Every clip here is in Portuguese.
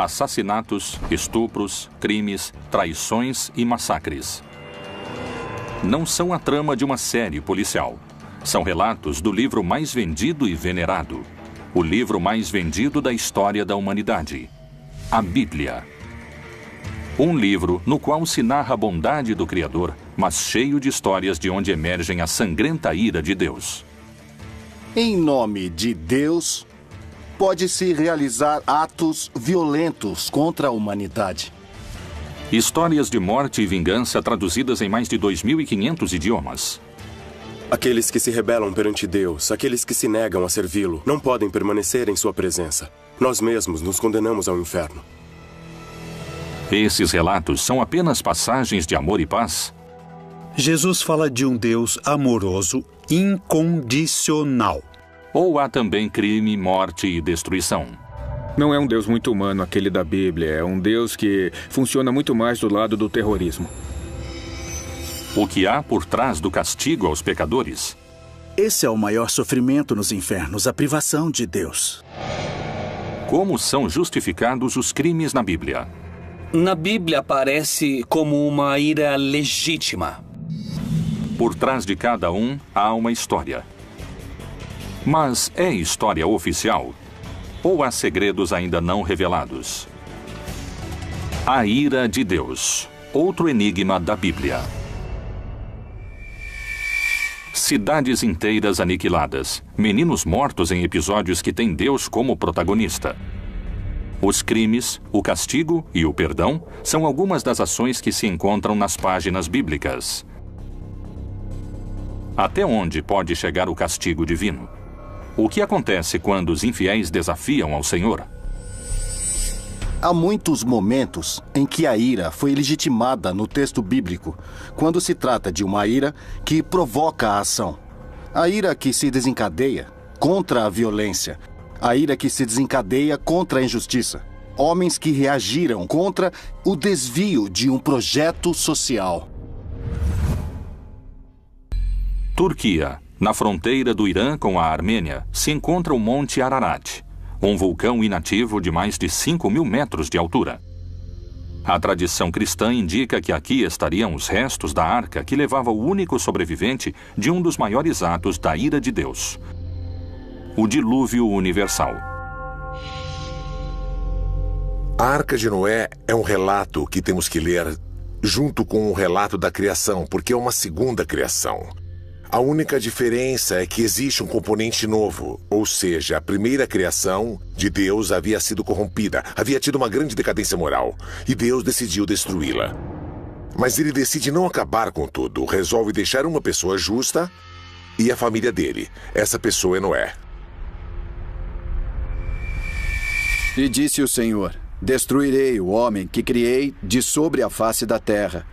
assassinatos, estupros, crimes, traições e massacres. Não são a trama de uma série policial. São relatos do livro mais vendido e venerado. O livro mais vendido da história da humanidade. A Bíblia. Um livro no qual se narra a bondade do Criador, mas cheio de histórias de onde emergem a sangrenta ira de Deus. Em nome de Deus, pode-se realizar atos violentos contra a humanidade. Histórias de morte e vingança traduzidas em mais de 2.500 idiomas. Aqueles que se rebelam perante Deus, aqueles que se negam a servi-lo, não podem permanecer em sua presença. Nós mesmos nos condenamos ao inferno. Esses relatos são apenas passagens de amor e paz? Jesus fala de um Deus amoroso, incondicional. Ou há também crime, morte e destruição? Não é um Deus muito humano aquele da Bíblia. É um Deus que funciona muito mais do lado do terrorismo. O que há por trás do castigo aos pecadores? Esse é o maior sofrimento nos infernos, a privação de Deus. Como são justificados os crimes na Bíblia? Na Bíblia aparece como uma ira legítima. Por trás de cada um há uma história. Mas é história oficial? Ou há segredos ainda não revelados? A ira de Deus. Outro enigma da Bíblia. Cidades inteiras aniquiladas. Meninos mortos em episódios que têm Deus como protagonista. Os crimes, o castigo e o perdão são algumas das ações que se encontram nas páginas bíblicas. Até onde pode chegar o castigo divino? O que acontece quando os infiéis desafiam ao Senhor? Há muitos momentos em que a ira foi legitimada no texto bíblico, quando se trata de uma ira que provoca a ação. A ira que se desencadeia contra a violência. A ira que se desencadeia contra a injustiça. Homens que reagiram contra o desvio de um projeto social. Turquia. Na fronteira do Irã com a Armênia, se encontra o Monte Ararat, um vulcão inativo de mais de 5.000 metros de altura. A tradição cristã indica que aqui estariam os restos da arca que levava o único sobrevivente de um dos maiores atos da ira de Deus. O dilúvio universal. A Arca de Noé é um relato que temos que ler junto com o relato da criação, porque é uma segunda criação. A única diferença é que existe um componente novo, ou seja, a primeira criação de Deus havia sido corrompida, havia tido uma grande decadência moral, e Deus decidiu destruí-la. Mas ele decide não acabar com tudo, resolve deixar uma pessoa justa e a família dele. Essa pessoa é Noé. E disse o Senhor: destruirei o homem que criei de sobre a face da terra,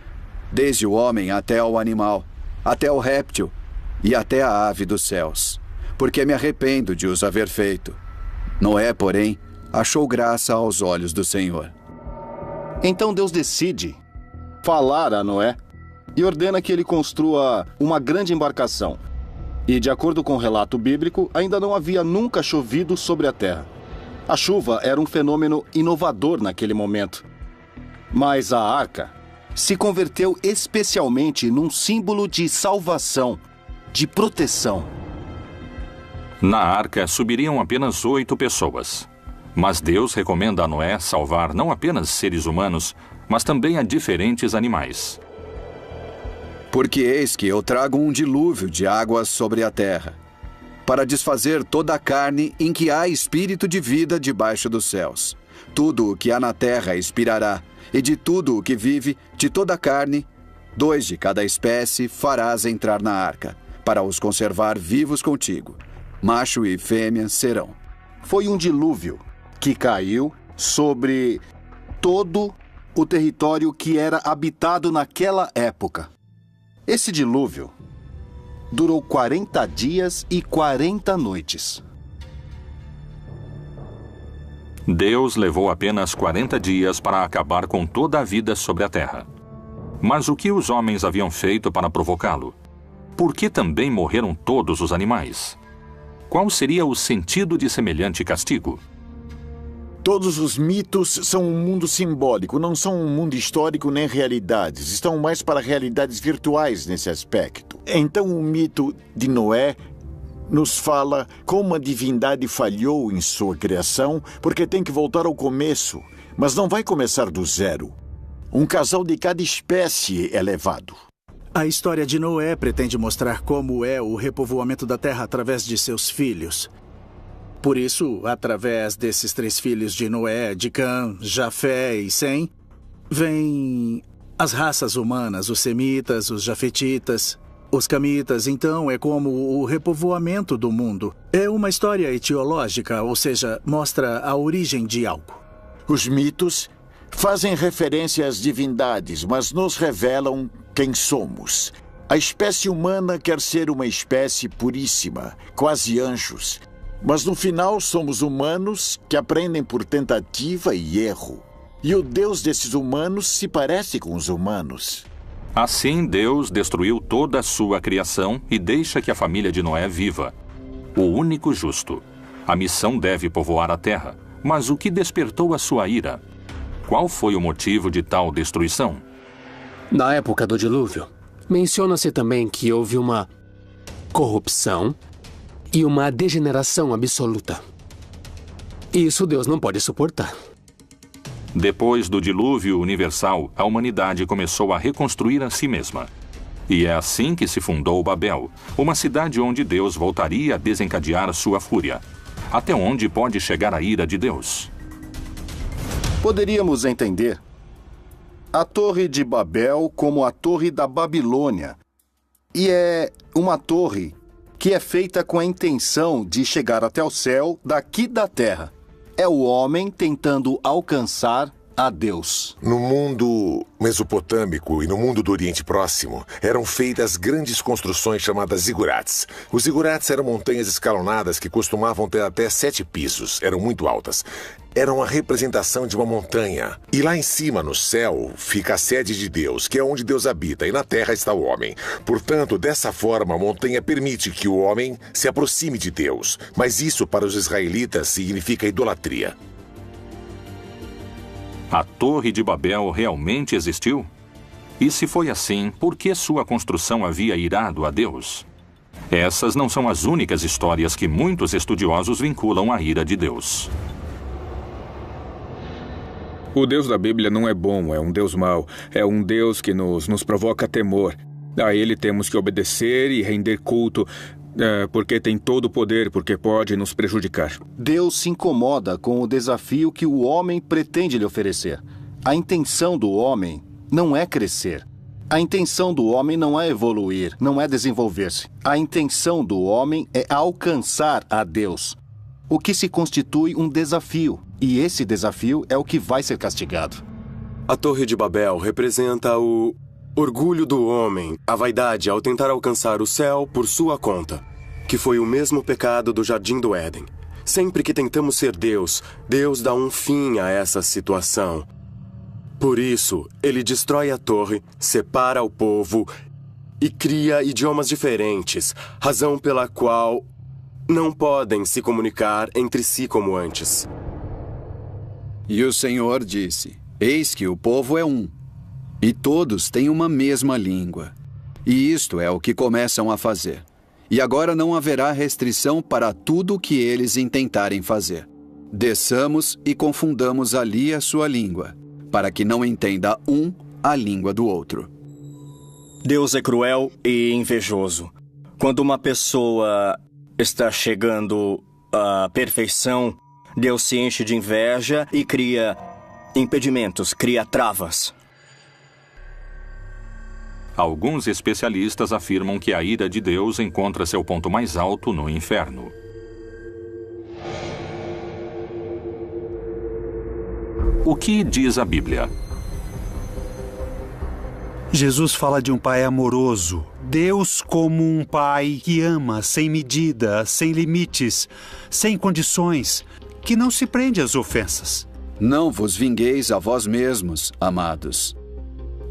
desde o homem até o animal, até o réptil e até a ave dos céus, porque me arrependo de os haver feito. Noé, porém, achou graça aos olhos do Senhor. Então Deus decide falar a Noé e ordena que ele construa uma grande embarcação. E, de acordo com o relato bíblico, ainda não havia nunca chovido sobre a terra. A chuva era um fenômeno inovador naquele momento. Mas a arca se converteu especialmente num símbolo de salvação, de proteção. Na arca subiriam apenas 8 pessoas. Mas Deus recomenda a Noé salvar não apenas seres humanos, mas também a diferentes animais. Porque eis que eu trago um dilúvio de águas sobre a terra, para desfazer toda a carne em que há espírito de vida debaixo dos céus. Tudo o que há na terra expirará, e de tudo o que vive, de toda a carne, 2 de cada espécie farás entrar na arca, para os conservar vivos contigo. Macho e fêmea serão. Foi um dilúvio que caiu sobre todo o território que era habitado naquela época. Esse dilúvio durou 40 dias e 40 noites. Deus levou apenas 40 dias para acabar com toda a vida sobre a terra. Mas o que os homens haviam feito para provocá-lo? Por que também morreram todos os animais? Qual seria o sentido de semelhante castigo? Todos os mitos são um mundo simbólico, não são um mundo histórico nem realidades. Estão mais para realidades virtuais nesse aspecto. Então o mito de Noé nos fala como a divindade falhou em sua criação, porque tem que voltar ao começo, mas não vai começar do zero. Um casal de cada espécie é levado. A história de Noé pretende mostrar como é o repovoamento da terra através de seus filhos. Por isso, através desses 3 filhos de Noé, de Cã, Jafé e Sem, vêm as raças humanas, os semitas, os jafetitas, os camitas. Então, é como o repovoamento do mundo. É uma história etiológica, ou seja, mostra a origem de algo. Os mitos fazem referência às divindades, mas nos revelam quem somos. A espécie humana quer ser uma espécie puríssima, quase anjos. Mas no final somos humanos que aprendem por tentativa e erro. E o Deus desses humanos se parece com os humanos. Assim, Deus destruiu toda a sua criação e deixa que a família de Noé viva. O único justo. A missão deve povoar a terra. Mas o que despertou a sua ira? Qual foi o motivo de tal destruição? Na época do dilúvio, menciona-se também que houve uma corrupção e uma degeneração absoluta. Isso Deus não pode suportar. Depois do dilúvio universal, a humanidade começou a reconstruir a si mesma. E é assim que se fundou Babel, uma cidade onde Deus voltaria a desencadear sua fúria. Até onde pode chegar a ira de Deus? Poderíamos entender a Torre de Babel como a Torre da Babilônia. E é uma torre que é feita com a intenção de chegar até o céu daqui da terra. É o homem tentando alcançar a Deus. No mundo mesopotâmico e no mundo do Oriente Próximo, eram feitas grandes construções chamadas zigurates. Os zigurates eram montanhas escalonadas que costumavam ter até 7 pisos, eram muito altas. Eram a representação de uma montanha. E lá em cima, no céu, fica a sede de Deus, que é onde Deus habita, e na terra está o homem. Portanto, dessa forma, a montanha permite que o homem se aproxime de Deus. Mas isso, para os israelitas, significa idolatria. A Torre de Babel realmente existiu? E se foi assim, por que sua construção havia irado a Deus? Essas não são as únicas histórias que muitos estudiosos vinculam à ira de Deus. O Deus da Bíblia não é bom, é um Deus mau. É um Deus que nos provoca temor. A ele temos que obedecer e render culto, porque tem todo o poder, porque pode nos prejudicar. Deus se incomoda com o desafio que o homem pretende lhe oferecer. A intenção do homem não é crescer. A intenção do homem não é evoluir, não é desenvolver-se. A intenção do homem é alcançar a Deus, o que se constitui um desafio. E esse desafio é o que vai ser castigado. A Torre de Babel representa o orgulho do homem, a vaidade ao tentar alcançar o céu por sua conta, que foi o mesmo pecado do Jardim do Éden. Sempre que tentamos ser Deus, Deus dá um fim a essa situação. Por isso, ele destrói a torre, separa o povo e cria idiomas diferentes, razão pela qual não podem se comunicar entre si como antes. E o Senhor disse: Eis que o povo é um, e todos têm uma mesma língua. E isto é o que começam a fazer. E agora não haverá restrição para tudo o que eles intentarem fazer. Desçamos e confundamos ali a sua língua, para que não entenda um a língua do outro. Deus é cruel e invejoso. Quando uma pessoa está chegando à perfeição, Deus se enche de inveja e cria impedimentos, cria travas. Alguns especialistas afirmam que a ira de Deus encontra seu ponto mais alto no inferno. O que diz a Bíblia? Jesus fala de um pai amoroso. Deus como um pai que ama sem medida, sem limites, sem condições, que não se prende às ofensas. Não vos vingueis a vós mesmos, amados,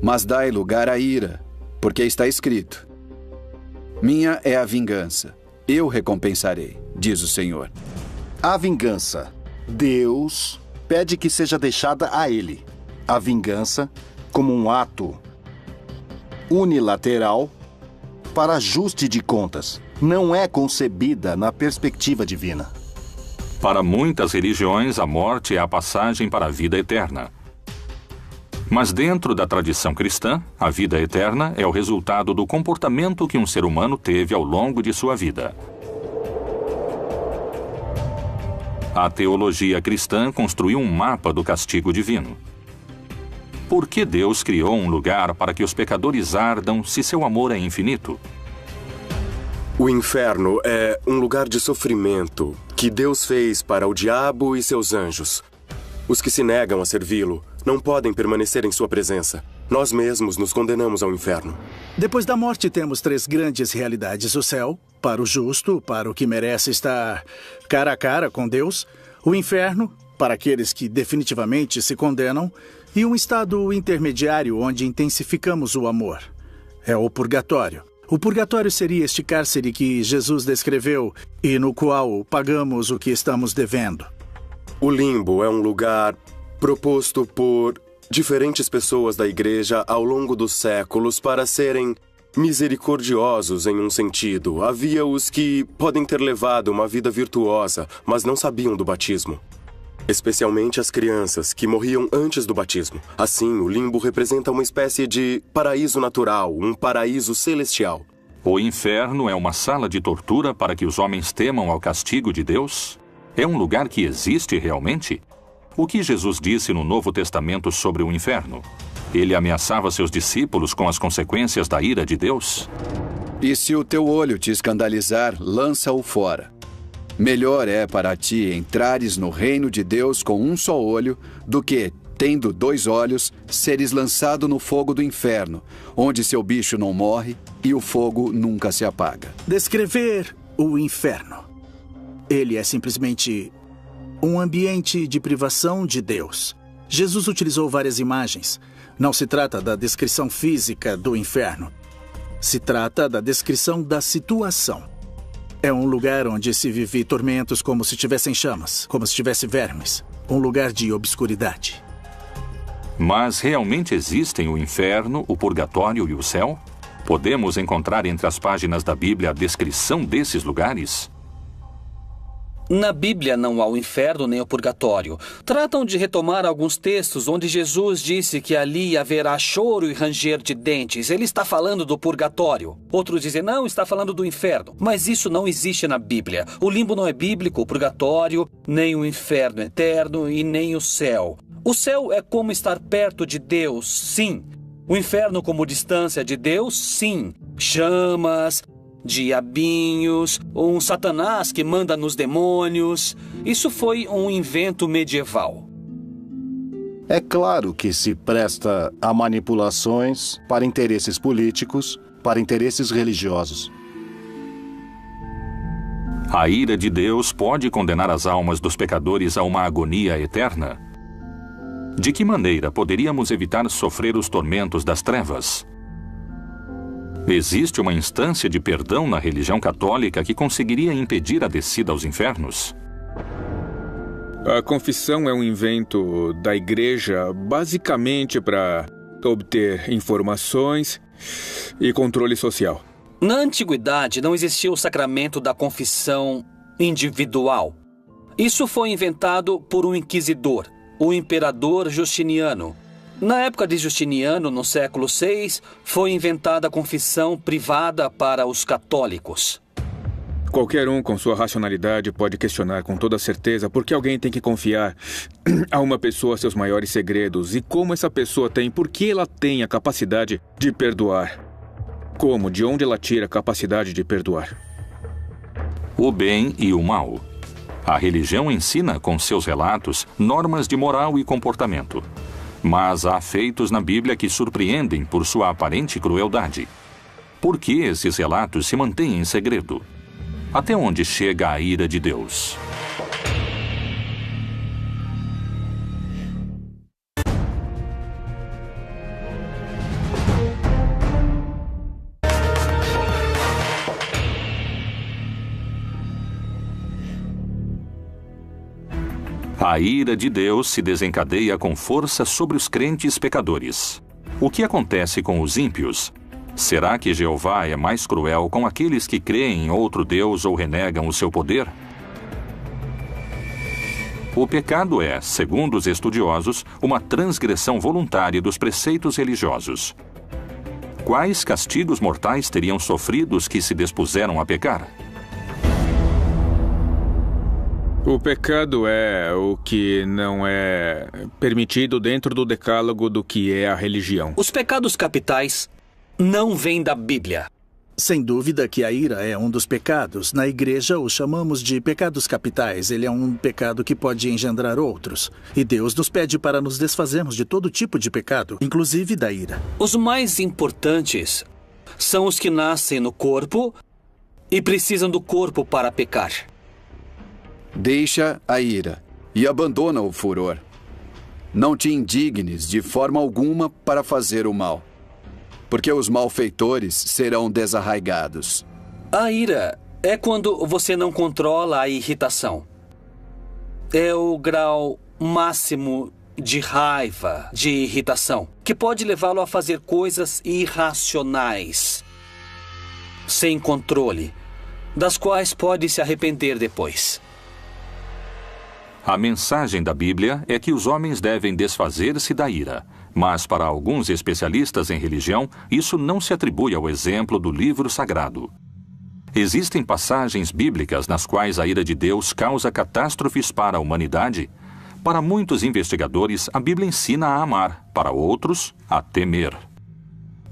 mas dai lugar à ira, porque está escrito: minha é a vingança, eu recompensarei, diz o Senhor. A vingança. Deus pede que seja deixada a ele a vingança como um ato unilateral para ajuste de contas. Não é concebida na perspectiva divina. Para muitas religiões, a morte é a passagem para a vida eterna. Mas dentro da tradição cristã, a vida eterna é o resultado do comportamento que um ser humano teve ao longo de sua vida. A teologia cristã construiu um mapa do castigo divino. Por que Deus criou um lugar para que os pecadores ardam se seu amor é infinito? O inferno é um lugar de sofrimento que Deus fez para o diabo e seus anjos. Os que se negam a servi-lo não podem permanecer em sua presença. Nós mesmos nos condenamos ao inferno. Depois da morte, temos 3 grandes realidades. O céu, para o justo, para o que merece estar cara a cara com Deus. O inferno, para aqueles que definitivamente se condenam. E um estado intermediário onde intensificamos o amor. É o purgatório. O purgatório seria este cárcere que Jesus descreveu e no qual pagamos o que estamos devendo. O limbo é um lugar proposto por diferentes pessoas da igreja ao longo dos séculos para serem misericordiosos em um sentido. Havia os que podem ter levado uma vida virtuosa, mas não sabiam do batismo. Especialmente as crianças que morriam antes do batismo. Assim, o limbo representa uma espécie de paraíso natural, um paraíso celestial. O inferno é uma sala de tortura para que os homens temam ao castigo de Deus? É um lugar que existe realmente? O que Jesus disse no Novo Testamento sobre o inferno? Ele ameaçava seus discípulos com as consequências da ira de Deus? E se o teu olho te escandalizar, lança-o fora. Melhor é para ti entrares no reino de Deus com um só olho, do que, tendo 2 olhos, seres lançado no fogo do inferno, onde seu bicho não morre e o fogo nunca se apaga. Descrever o inferno. Ele é simplesmente um ambiente de privação de Deus. Jesus utilizou várias imagens. Não se trata da descrição física do inferno. Se trata da descrição da situação. É um lugar onde se vive tormentos como se tivessem chamas, como se tivesse vermes. Um lugar de obscuridade. Mas realmente existem o inferno, o purgatório e o céu? Podemos encontrar entre as páginas da Bíblia a descrição desses lugares? Na Bíblia não há o inferno nem o purgatório. Tratam de retomar alguns textos onde Jesus disse que ali haverá choro e ranger de dentes. Ele está falando do purgatório. Outros dizem, não, está falando do inferno. Mas isso não existe na Bíblia. O limbo não é bíblico, o purgatório, nem o inferno eterno e nem o céu. O céu é como estar perto de Deus, sim. O inferno como distância de Deus, sim. Chamas, diabinhos, um Satanás que manda nos demônios. Isso foi um invento medieval. É claro que se presta a manipulações para interesses políticos, para interesses religiosos. A ira de Deus pode condenar as almas dos pecadores a uma agonia eterna? De que maneira poderíamos evitar sofrer os tormentos das trevas? Existe uma instância de perdão na religião católica que conseguiria impedir a descida aos infernos? A confissão é um invento da igreja basicamente para obter informações e controle social. Na antiguidade não existia o sacramento da confissão individual. Isso foi inventado por um inquisidor, o imperador Justiniano. Na época de Justiniano, no século VI, foi inventada a confissão privada para os católicos. Qualquer um com sua racionalidade pode questionar com toda certeza por que alguém tem que confiar a uma pessoa seus maiores segredos e como essa pessoa tem, por que ela tem a capacidade de perdoar. Como, de onde ela tira a capacidade de perdoar? O bem e o mal. A religião ensina com seus relatos normas de moral e comportamento. Mas há feitos na Bíblia que surpreendem por sua aparente crueldade. Por que esses relatos se mantêm em segredo? Até onde chega a ira de Deus? A ira de Deus se desencadeia com força sobre os crentes pecadores. O que acontece com os ímpios? Será que Jeová é mais cruel com aqueles que creem em outro Deus ou renegam o seu poder? O pecado é, segundo os estudiosos, uma transgressão voluntária dos preceitos religiosos. Quais castigos mortais teriam sofrido os que se dispuseram a pecar? O pecado é o que não é permitido dentro do decálogo do que é a religião. Os pecados capitais não vêm da Bíblia. Sem dúvida que a ira é um dos pecados. Na igreja o chamamos de pecados capitais. Ele é um pecado que pode engendrar outros. E Deus nos pede para nos desfazermos de todo tipo de pecado, inclusive da ira. Os mais importantes são os que nascem no corpo e precisam do corpo para pecar. Deixa a ira e abandona o furor. Não te indignes de forma alguma para fazer o mal, porque os malfeitores serão desarraigados. A ira é quando você não controla a irritação. É o grau máximo de raiva, de irritação, que pode levá-lo a fazer coisas irracionais, sem controle, das quais pode se arrepender depois. A mensagem da Bíblia é que os homens devem desfazer-se da ira. Mas, para alguns especialistas em religião, isso não se atribui ao exemplo do livro sagrado. Existem passagens bíblicas nas quais a ira de Deus causa catástrofes para a humanidade? Para muitos investigadores, a Bíblia ensina a amar, para outros, a temer.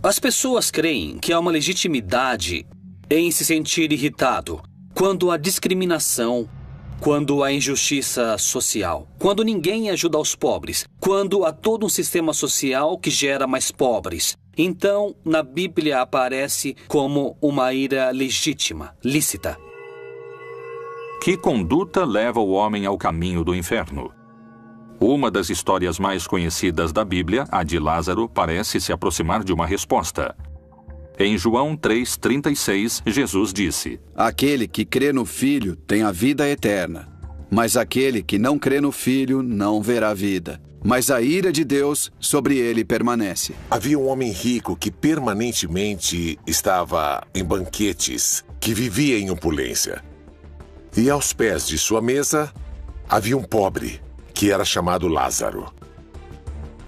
As pessoas creem que há uma legitimidade em se sentir irritado quando há discriminação, quando há injustiça social, quando ninguém ajuda os pobres, quando há todo um sistema social que gera mais pobres. Então, na Bíblia aparece como uma ira legítima, lícita. Que conduta leva o homem ao caminho do inferno? Uma das histórias mais conhecidas da Bíblia, a de Lázaro, parece se aproximar de uma resposta. Em João 3,36, Jesus disse: Aquele que crê no Filho tem a vida eterna, mas aquele que não crê no Filho não verá vida. Mas a ira de Deus sobre ele permanece. Havia um homem rico que permanentemente estava em banquetes, que vivia em opulência. E aos pés de sua mesa havia um pobre, que era chamado Lázaro.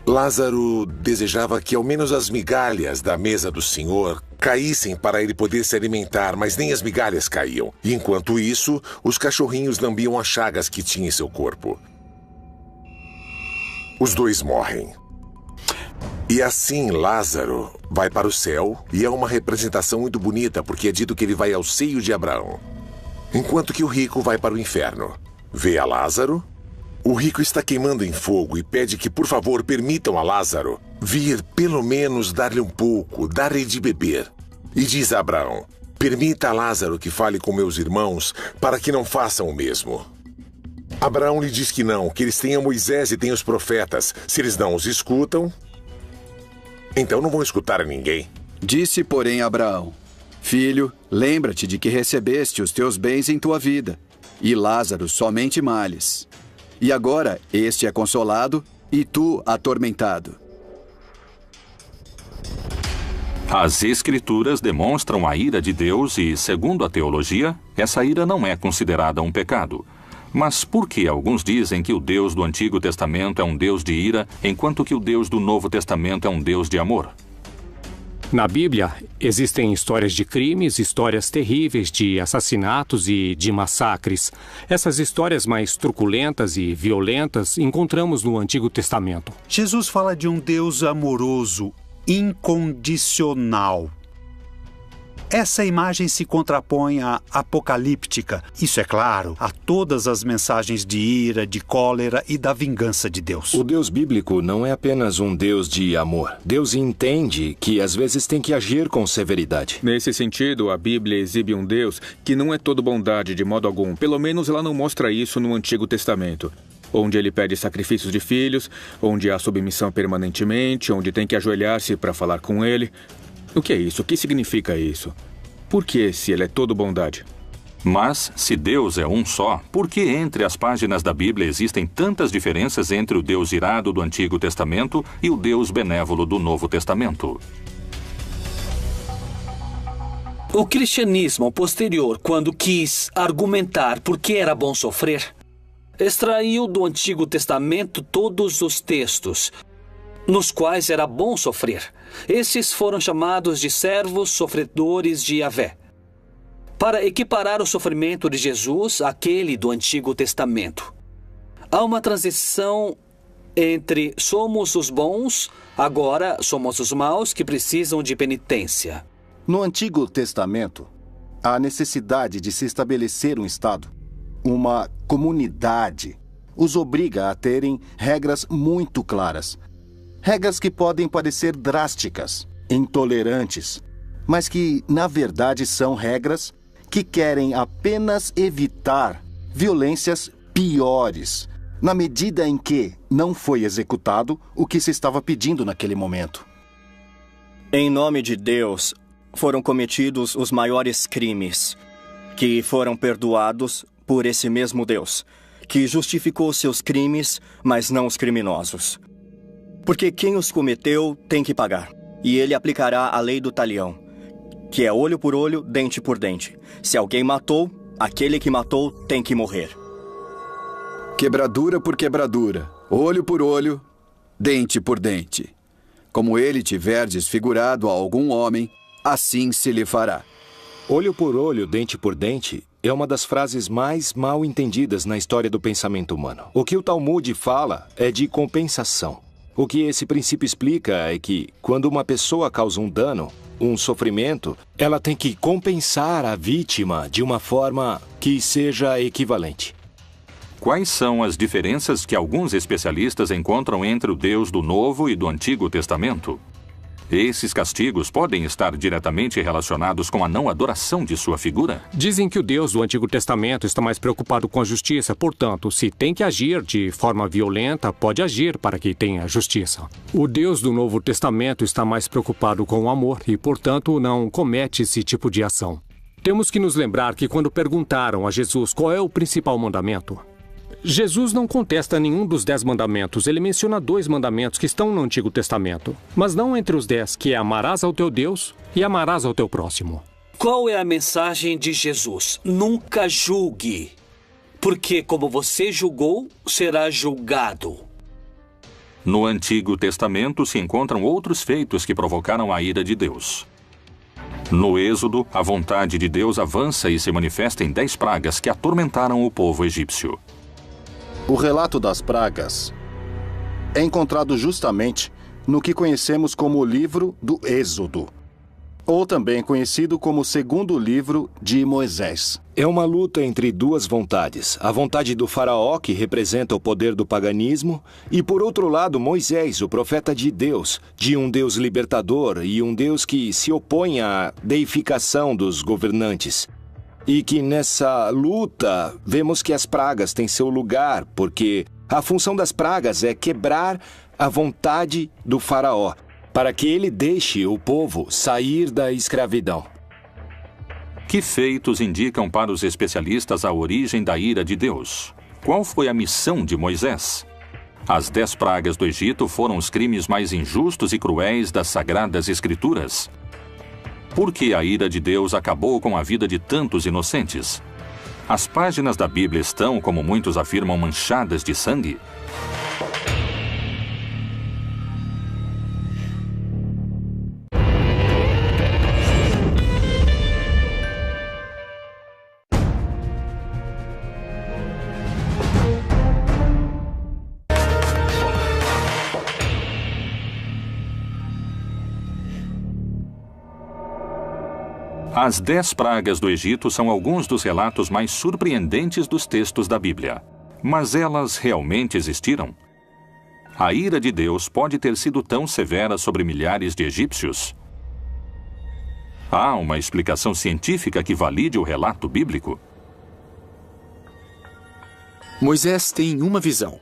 Lázaro desejava que ao menos as migalhas da mesa do Senhor caíssem para ele poder se alimentar, mas nem as migalhas caíam. E enquanto isso, os cachorrinhos lambiam as chagas que tinha em seu corpo. Os dois morrem. E assim Lázaro vai para o céu, e é uma representação muito bonita, porque é dito que ele vai ao seio de Abraão. Enquanto que o rico vai para o inferno. Vê a Lázaro. O rico está queimando em fogo e pede que, por favor, permitam a Lázaro vir pelo menos dar-lhe um pouco, dar-lhe de beber. E diz a Abraão: permita a Lázaro que fale com meus irmãos para que não façam o mesmo. Abraão lhe diz que não, que eles têm a Moisés e têm os profetas. Se eles não os escutam, então não vão escutar a ninguém. Disse, porém, Abraão: Filho, lembra-te de que recebeste os teus bens em tua vida, e Lázaro somente males. E agora este é consolado e tu atormentado. As Escrituras demonstram a ira de Deus e, segundo a teologia, essa ira não é considerada um pecado. Mas por que alguns dizem que o Deus do Antigo Testamento é um Deus de ira, enquanto que o Deus do Novo Testamento é um Deus de amor? Na Bíblia, existem histórias de crimes, histórias terríveis de assassinatos e de massacres. Essas histórias mais truculentas e violentas encontramos no Antigo Testamento. Jesus fala de um Deus amoroso, incondicional. Essa imagem se contrapõe à apocalíptica, isso é claro, a todas as mensagens de ira, de cólera e da vingança de Deus. O Deus bíblico não é apenas um Deus de amor. Deus entende que às vezes tem que agir com severidade. Nesse sentido, a Bíblia exibe um Deus que não é todo bondade de modo algum. Pelo menos ela não mostra isso no Antigo Testamento, onde ele pede sacrifícios de filhos, onde há submissão permanentemente, onde tem que ajoelhar-se para falar com ele. O que é isso? O que significa isso? Por que, se ele é todo bondade? Mas, se Deus é um só, por que entre as páginas da Bíblia existem tantas diferenças entre o Deus irado do Antigo Testamento e o Deus benévolo do Novo Testamento? O cristianismo posterior, quando quis argumentar por que era bom sofrer, extraiu do Antigo Testamento todos os textos nos quais era bom sofrer. Esses foram chamados de servos sofredores de Yahvé, para equiparar o sofrimento de Jesus àquele do Antigo Testamento. Há uma transição entre somos os bons, agora somos os maus que precisam de penitência. No Antigo Testamento, há necessidade de se estabelecer um Estado. Uma comunidade os obriga a terem regras muito claras. Regras que podem parecer drásticas, intolerantes, mas que, na verdade, são regras que querem apenas evitar violências piores, na medida em que não foi executado o que se estava pedindo naquele momento. Em nome de Deus, foram cometidos os maiores crimes, que foram perdoados por esse mesmo Deus, que justificou seus crimes, mas não os criminosos. Porque quem os cometeu tem que pagar, e ele aplicará a lei do talião, que é olho por olho, dente por dente. Se alguém matou, aquele que matou tem que morrer. Quebradura por quebradura, olho por olho, dente por dente. Como ele tiver desfigurado a algum homem, assim se lhe fará. Olho por olho, dente por dente é uma das frases mais mal entendidas na história do pensamento humano. O que o Talmud fala é de compensação. O que esse princípio explica é que, quando uma pessoa causa um dano, um sofrimento, ela tem que compensar a vítima de uma forma que seja equivalente. Quais são as diferenças que alguns especialistas encontram entre o Deus do Novo e do Antigo Testamento? Esses castigos podem estar diretamente relacionados com a não adoração de sua figura? Dizem que o Deus do Antigo Testamento está mais preocupado com a justiça, portanto, se tem que agir de forma violenta, pode agir para que tenha justiça. O Deus do Novo Testamento está mais preocupado com o amor e, portanto, não comete esse tipo de ação. Temos que nos lembrar que quando perguntaram a Jesus qual é o principal mandamento, Jesus não contesta nenhum dos 10 mandamentos. Ele menciona 2 mandamentos que estão no Antigo Testamento, mas não entre os 10, que é amarás ao teu Deus e amarás ao teu próximo. Qual é a mensagem de Jesus? Nunca julgue, porque como você julgou, será julgado. No Antigo Testamento se encontram outros feitos que provocaram a ira de Deus. No Êxodo, a vontade de Deus avança e se manifesta em 10 pragas que atormentaram o povo egípcio. O relato das pragas é encontrado justamente no que conhecemos como o livro do Êxodo, ou também conhecido como o segundo livro de Moisés. É uma luta entre duas vontades. A vontade do faraó, que representa o poder do paganismo, e por outro lado Moisés, o profeta de Deus, de um Deus libertador e um Deus que se opõe à deificação dos governantes. E que nessa luta vemos que as pragas têm seu lugar, porque a função das pragas é quebrar a vontade do faraó, para que ele deixe o povo sair da escravidão. Que feitos indicam para os especialistas a origem da ira de Deus? Qual foi a missão de Moisés? As 10 pragas do Egito foram os crimes mais injustos e cruéis das Sagradas Escrituras. Por que a ira de Deus acabou com a vida de tantos inocentes? As páginas da Bíblia estão, como muitos afirmam, manchadas de sangue? As 10 pragas do Egito são alguns dos relatos mais surpreendentes dos textos da Bíblia. Mas elas realmente existiram? A ira de Deus pode ter sido tão severa sobre milhares de egípcios? Há uma explicação científica que valide o relato bíblico? Moisés tem uma visão,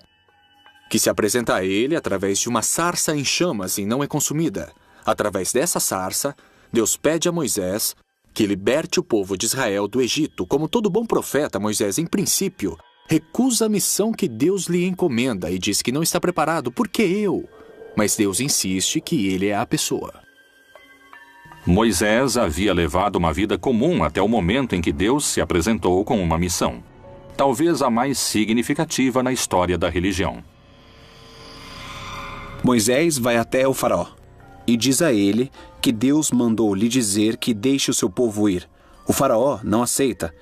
que se apresenta a ele através de uma sarça em chamas e não é consumida. Através dessa sarça, Deus pede a Moisés que liberte o povo de Israel do Egito, como todo bom profeta, Moisés, em princípio, recusa a missão que Deus lhe encomenda e diz que não está preparado. Por que eu? Mas Deus insiste que ele é a pessoa. Moisés havia levado uma vida comum até o momento em que Deus se apresentou com uma missão, talvez a mais significativa na história da religião. Moisés vai até o faraó e diz a ele que Deus mandou lhe dizer que deixe o seu povo ir. O faraó não aceita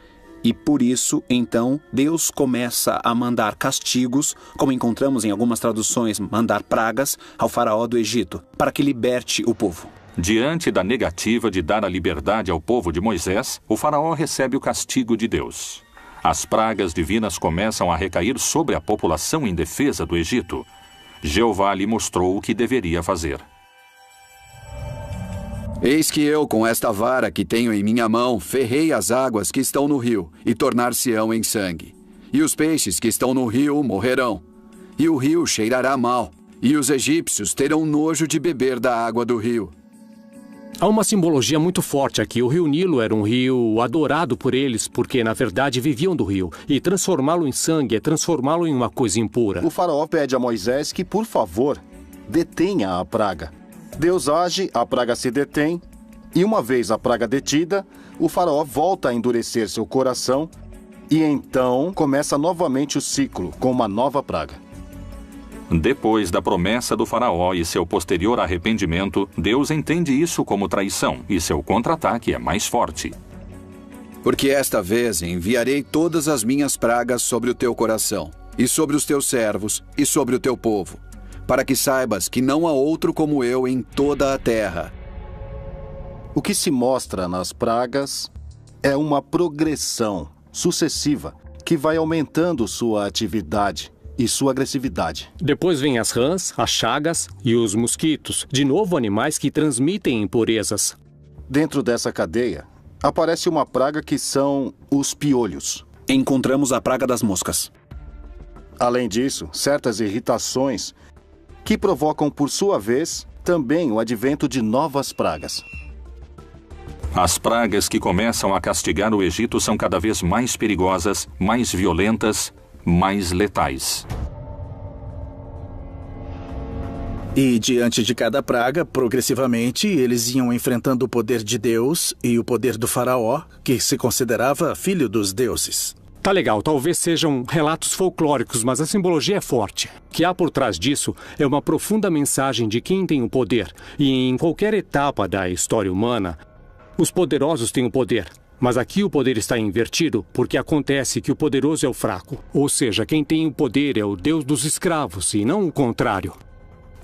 e por isso, então, Deus começa a mandar castigos, como encontramos em algumas traduções, mandar pragas ao faraó do Egito, para que liberte o povo. Diante da negativa de dar a liberdade ao povo de Moisés, o faraó recebe o castigo de Deus. As pragas divinas começam a recair sobre a população indefesa do Egito. Jeová lhe mostrou o que deveria fazer. Eis que eu, com esta vara que tenho em minha mão, ferrei as águas que estão no rio, e tornar-se-ão em sangue. E os peixes que estão no rio morrerão. E o rio cheirará mal, e os egípcios terão nojo de beber da água do rio. Há uma simbologia muito forte aqui. O rio Nilo era um rio adorado por eles, porque na verdade viviam do rio. E transformá-lo em sangue é transformá-lo em uma coisa impura. O faraó pede a Moisés que, por favor, detenha a praga. Deus age, a praga se detém, e uma vez a praga detida, o faraó volta a endurecer seu coração, e então começa novamente o ciclo, com uma nova praga. Depois da promessa do faraó e seu posterior arrependimento, Deus entende isso como traição, e seu contra-ataque é mais forte. Porque esta vez enviarei todas as minhas pragas sobre o teu coração, e sobre os teus servos, e sobre o teu povo, para que saibas que não há outro como eu em toda a terra. O que se mostra nas pragas é uma progressão sucessiva que vai aumentando sua atividade e sua agressividade. Depois vem as rãs, as chagas e os mosquitos, de novo animais que transmitem impurezas. Dentro dessa cadeia, aparece uma praga que são os piolhos. Encontramos a praga das moscas. Além disso, certas irritações que provocam, por sua vez, também o advento de novas pragas. As pragas que começam a castigar o Egito são cada vez mais perigosas, mais violentas, mais letais. E diante de cada praga, progressivamente, eles iam enfrentando o poder de Deus e o poder do faraó, que se considerava filho dos deuses. Tá legal, talvez sejam relatos folclóricos, mas a simbologia é forte. O que há por trás disso é uma profunda mensagem de quem tem o poder. E em qualquer etapa da história humana, os poderosos têm o poder. Mas aqui o poder está invertido, porque acontece que o poderoso é o fraco. Ou seja, quem tem o poder é o Deus dos escravos, e não o contrário.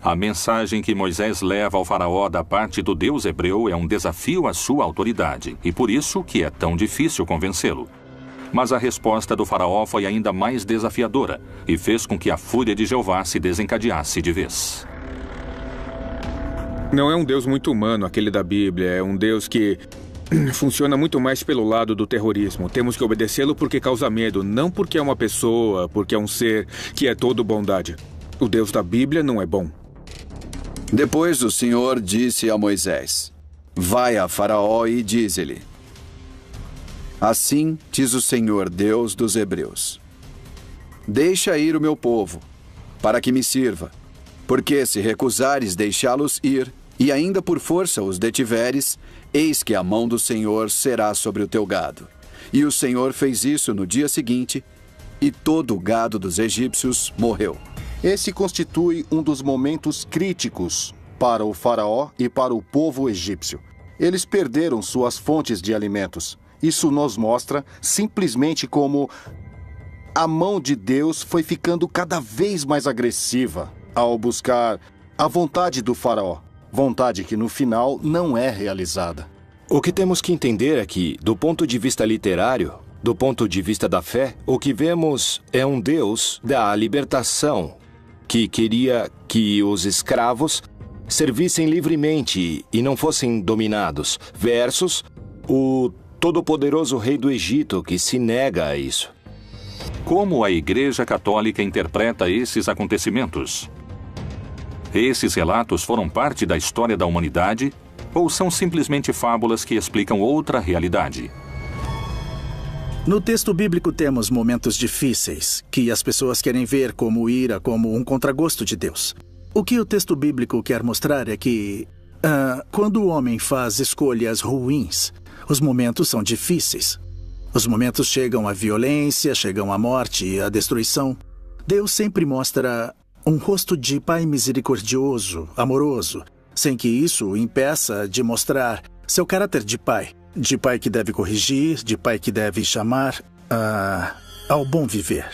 A mensagem que Moisés leva ao faraó da parte do Deus hebreu é um desafio à sua autoridade, e por isso que é tão difícil convencê-lo. Mas a resposta do faraó foi ainda mais desafiadora, e fez com que a fúria de Jeová se desencadeasse de vez. Não é um Deus muito humano aquele da Bíblia, é um Deus que funciona muito mais pelo lado do terrorismo. Temos que obedecê-lo porque causa medo, não porque é uma pessoa, porque é um ser que é todo bondade. O Deus da Bíblia não é bom. Depois o Senhor disse a Moisés: Vai a Faraó e diz-lhe: Assim diz o Senhor, Deus dos Hebreus: Deixa ir o meu povo, para que me sirva, porque se recusares deixá-los ir, e ainda por força os detiveres, eis que a mão do Senhor será sobre o teu gado. E o Senhor fez isso no dia seguinte, e todo o gado dos egípcios morreu. Esse constitui um dos momentos críticos para o faraó e para o povo egípcio. Eles perderam suas fontes de alimentos. Isso nos mostra simplesmente como a mão de Deus foi ficando cada vez mais agressiva ao buscar a vontade do faraó. Vontade que, no final, não é realizada. O que temos que entender é que, do ponto de vista literário, do ponto de vista da fé, o que vemos é um Deus da libertação, que queria que os escravos servissem livremente e não fossem dominados, versus o todo-poderoso rei do Egito, que se nega a isso. Como a Igreja Católica interpreta esses acontecimentos? Esses relatos foram parte da história da humanidade Ou são simplesmente fábulas que explicam outra realidade? No texto bíblico temos momentos difíceis, que as pessoas querem ver como ira, como um contragosto de Deus. O que o texto bíblico quer mostrar é que, quando o homem faz escolhas ruins, os momentos são difíceis. Os momentos chegam à violência, chegam à morte e à destruição. Deus sempre mostra um rosto de pai misericordioso, amoroso, sem que isso o impeça de mostrar seu caráter de pai que deve corrigir, de pai que deve chamar ao bom viver.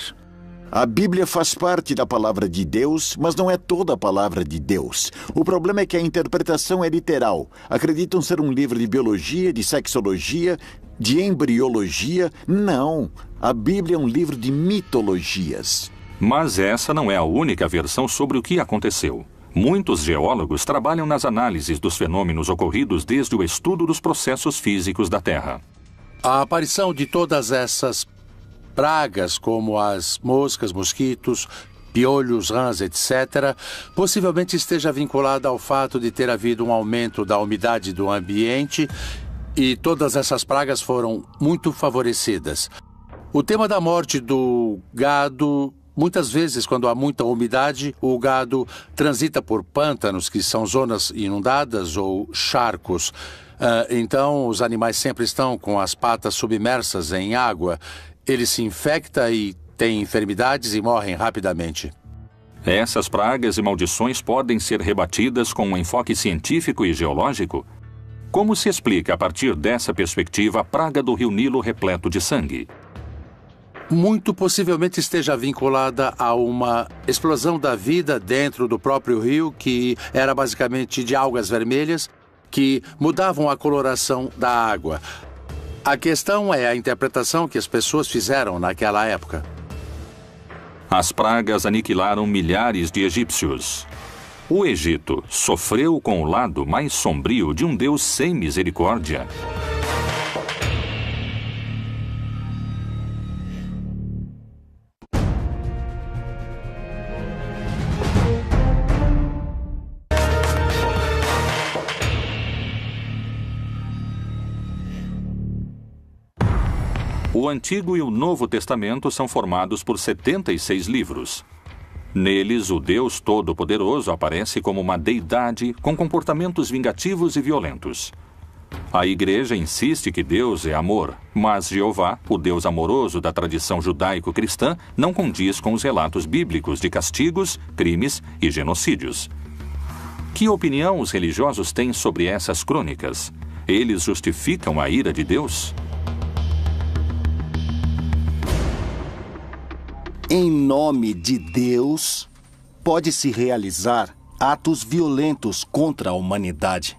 A Bíblia faz parte da palavra de Deus, mas não é toda a palavra de Deus. O problema é que a interpretação é literal. Acreditam ser um livro de biologia, de sexologia, de embriologia. Não. A Bíblia é um livro de mitologias. Mas essa não é a única versão sobre o que aconteceu. Muitos geólogos trabalham nas análises dos fenômenos ocorridos desde o estudo dos processos físicos da Terra. A aparição de todas essas pragas, como as moscas, mosquitos, piolhos, rãs, etc., possivelmente esteja vinculada ao fato de ter havido um aumento da umidade do ambiente e todas essas pragas foram muito favorecidas. O tema da morte do gado... Muitas vezes, quando há muita umidade, o gado transita por pântanos, que são zonas inundadas, ou charcos. Então, os animais sempre estão com as patas submersas em água. Ele se infecta e tem enfermidades e morrem rapidamente. Essas pragas e maldições podem ser rebatidas com um enfoque científico e geológico? Como se explica, a partir dessa perspectiva, a praga do rio Nilo repleto de sangue? Muito possivelmente esteja vinculada a uma explosão da vida dentro do próprio rio, que era basicamente de algas vermelhas, que mudavam a coloração da água. A questão é a interpretação que as pessoas fizeram naquela época. As pragas aniquilaram milhares de egípcios. O Egito sofreu com o lado mais sombrio de um Deus sem misericórdia. O Antigo e o Novo Testamento são formados por 76 livros. Neles, o Deus Todo-Poderoso aparece como uma deidade com comportamentos vingativos e violentos. A Igreja insiste que Deus é amor, mas Jeová, o Deus amoroso da tradição judaico-cristã, não condiz com os relatos bíblicos de castigos, crimes e genocídios. Que opinião os religiosos têm sobre essas crônicas? Eles justificam a ira de Deus? Em nome de Deus, pode-se realizar atos violentos contra a humanidade.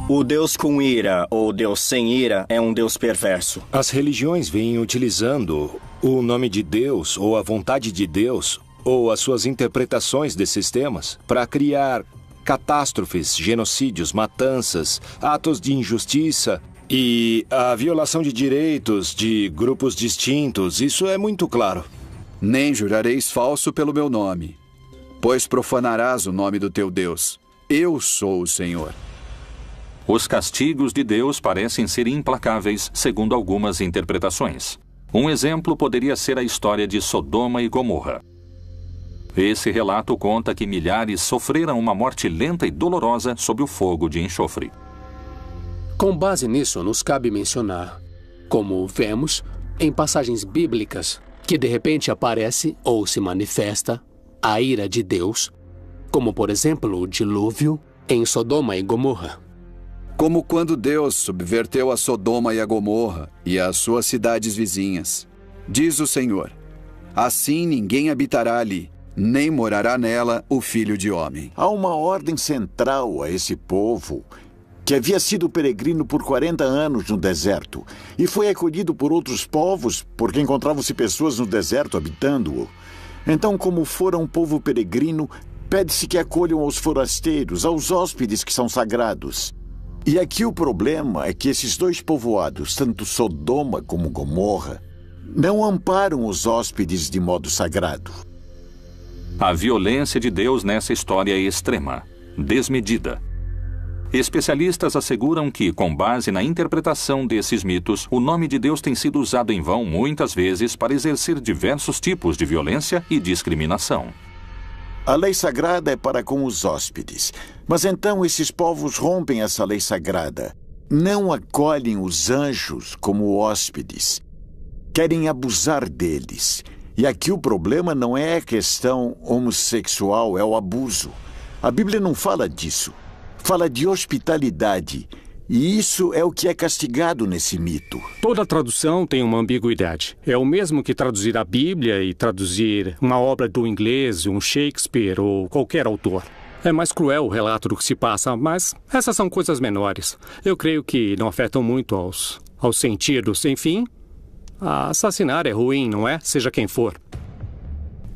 O Deus com ira ou Deus sem ira é um Deus perverso. As religiões vêm utilizando o nome de Deus ou a vontade de Deus ou as suas interpretações desses temas para criar catástrofes, genocídios, matanças, atos de injustiça e a violação de direitos de grupos distintos. Isso é muito claro. Nem jurareis falso pelo meu nome, pois profanarás o nome do teu Deus. Eu sou o Senhor. Os castigos de Deus parecem ser implacáveis, segundo algumas interpretações. Um exemplo poderia ser a história de Sodoma e Gomorra. Esse relato conta que milhares sofreram uma morte lenta e dolorosa sob o fogo de enxofre. Com base nisso, nos cabe mencionar, como vemos em passagens bíblicas, que de repente aparece ou se manifesta a ira de Deus, como por exemplo o dilúvio em Sodoma e Gomorra. Como quando Deus subverteu a Sodoma e a Gomorra e as suas cidades vizinhas. Diz o Senhor: assim ninguém habitará ali, nem morará nela o Filho de Homem. Há uma ordem central a esse povo, que havia sido peregrino por 40 anos no deserto, e foi acolhido por outros povos, porque encontravam-se pessoas no deserto habitando-o. Então, como fora um povo peregrino, pede-se que acolham aos forasteiros, aos hóspedes que são sagrados. E aqui o problema é que esses dois povoados, tanto Sodoma como Gomorra, não amparam os hóspedes de modo sagrado. A violência de Deus nessa história é extrema, desmedida. Especialistas asseguram que, com base na interpretação desses mitos, o nome de Deus tem sido usado em vão muitas vezes para exercer diversos tipos de violência e discriminação. A lei sagrada é para com os hóspedes. Mas então esses povos rompem essa lei sagrada. Não acolhem os anjos como hóspedes. Querem abusar deles. E aqui o problema não é a questão homossexual, é o abuso. A Bíblia não fala disso. Fala de hospitalidade. E isso é o que é castigado nesse mito. Toda tradução tem uma ambiguidade. É o mesmo que traduzir a Bíblia e traduzir uma obra do inglês, um Shakespeare ou qualquer autor. É mais cruel o relato do que se passa, mas essas são coisas menores. Eu creio que não afetam muito aos sentidos. Enfim, assassinar é ruim, não é? Seja quem for.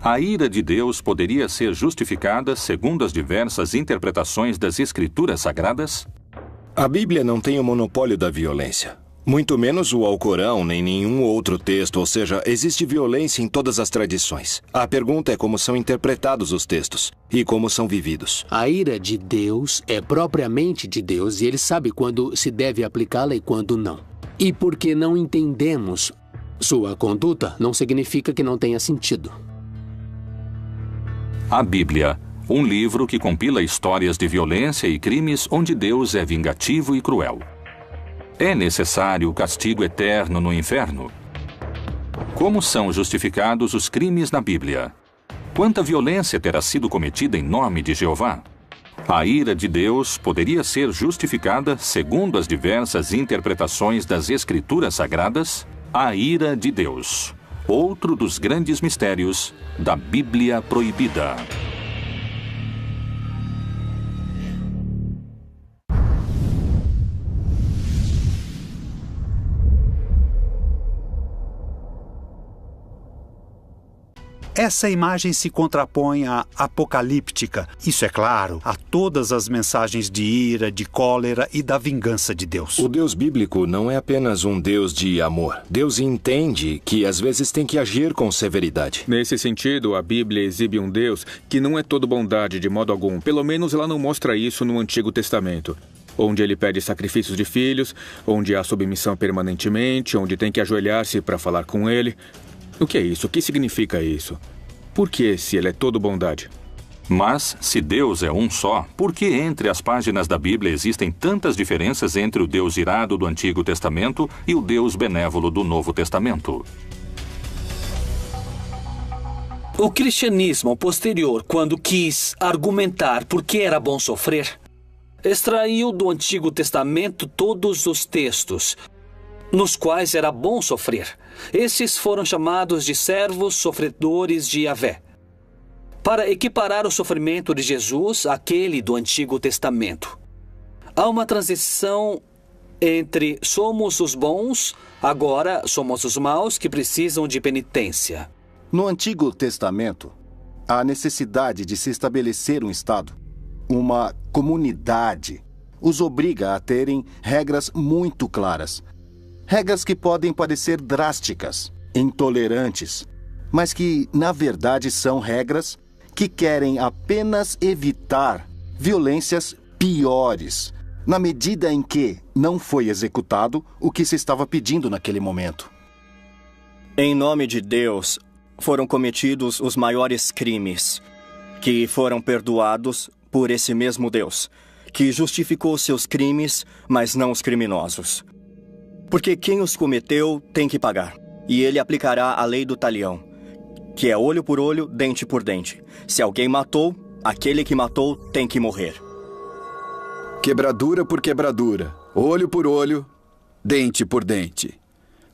A ira de Deus poderia ser justificada segundo as diversas interpretações das Escrituras Sagradas? A Bíblia não tem o monopólio da violência. Muito menos o Alcorão, nem nenhum outro texto, ou seja, existe violência em todas as tradições. A pergunta é como são interpretados os textos e como são vividos. A ira de Deus é propriamente de Deus e ele sabe quando se deve aplicá-la e quando não. E porque não entendemos sua conduta, não significa que não tenha sentido. A Bíblia, um livro que compila histórias de violência e crimes onde Deus é vingativo e cruel. É necessário o castigo eterno no inferno? Como são justificados os crimes na Bíblia? Quanta violência terá sido cometida em nome de Jeová? A ira de Deus poderia ser justificada segundo as diversas interpretações das Escrituras Sagradas? A ira de Deus, outro dos grandes mistérios da Bíblia Proibida. Essa imagem se contrapõe à apocalíptica, isso é claro, a todas as mensagens de ira, de cólera e da vingança de Deus. O Deus bíblico não é apenas um Deus de amor. Deus entende que às vezes tem que agir com severidade. Nesse sentido, a Bíblia exibe um Deus que não é todo bondade de modo algum. Pelo menos ela não mostra isso no Antigo Testamento, onde ele pede sacrifícios de filhos, onde há submissão permanentemente, onde tem que ajoelhar-se para falar com ele. O que é isso? O que significa isso? Por que, se ele é todo bondade? Mas, se Deus é um só, por que entre as páginas da Bíblia existem tantas diferenças entre o Deus irado do Antigo Testamento e o Deus benévolo do Novo Testamento? O cristianismo posterior, quando quis argumentar por que era bom sofrer, extraiu do Antigo Testamento todos os textos nos quais era bom sofrer. Esses foram chamados de servos sofredores de Yahvé, para equiparar o sofrimento de Jesus àquele do Antigo Testamento. Há uma transição entre somos os bons, agora somos os maus que precisam de penitência. No Antigo Testamento, há a necessidade de se estabelecer um Estado, uma comunidade, os obriga a terem regras muito claras. Regras que podem parecer drásticas, intolerantes, mas que, na verdade, são regras que querem apenas evitar violências piores, na medida em que não foi executado o que se estava pedindo naquele momento. Em nome de Deus, foram cometidos os maiores crimes, que foram perdoados por esse mesmo Deus, que justificou seus crimes, mas não os criminosos. Porque quem os cometeu tem que pagar. E ele aplicará a lei do talião, que é olho por olho, dente por dente. Se alguém matou, aquele que matou tem que morrer. Quebradura por quebradura, olho por olho, dente por dente.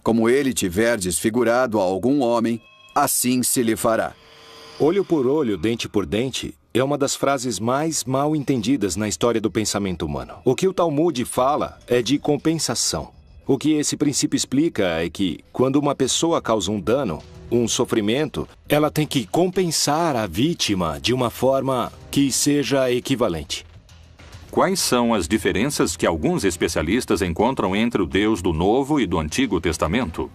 Como ele tiver desfigurado a algum homem, assim se lhe fará. Olho por olho, dente por dente é uma das frases mais mal entendidas na história do pensamento humano. O que o Talmud fala é de compensação. O que esse princípio explica é que, quando uma pessoa causa um dano, um sofrimento, ela tem que compensar a vítima de uma forma que seja equivalente. Quais são as diferenças que alguns especialistas encontram entre o Deus do Novo e do Antigo Testamento?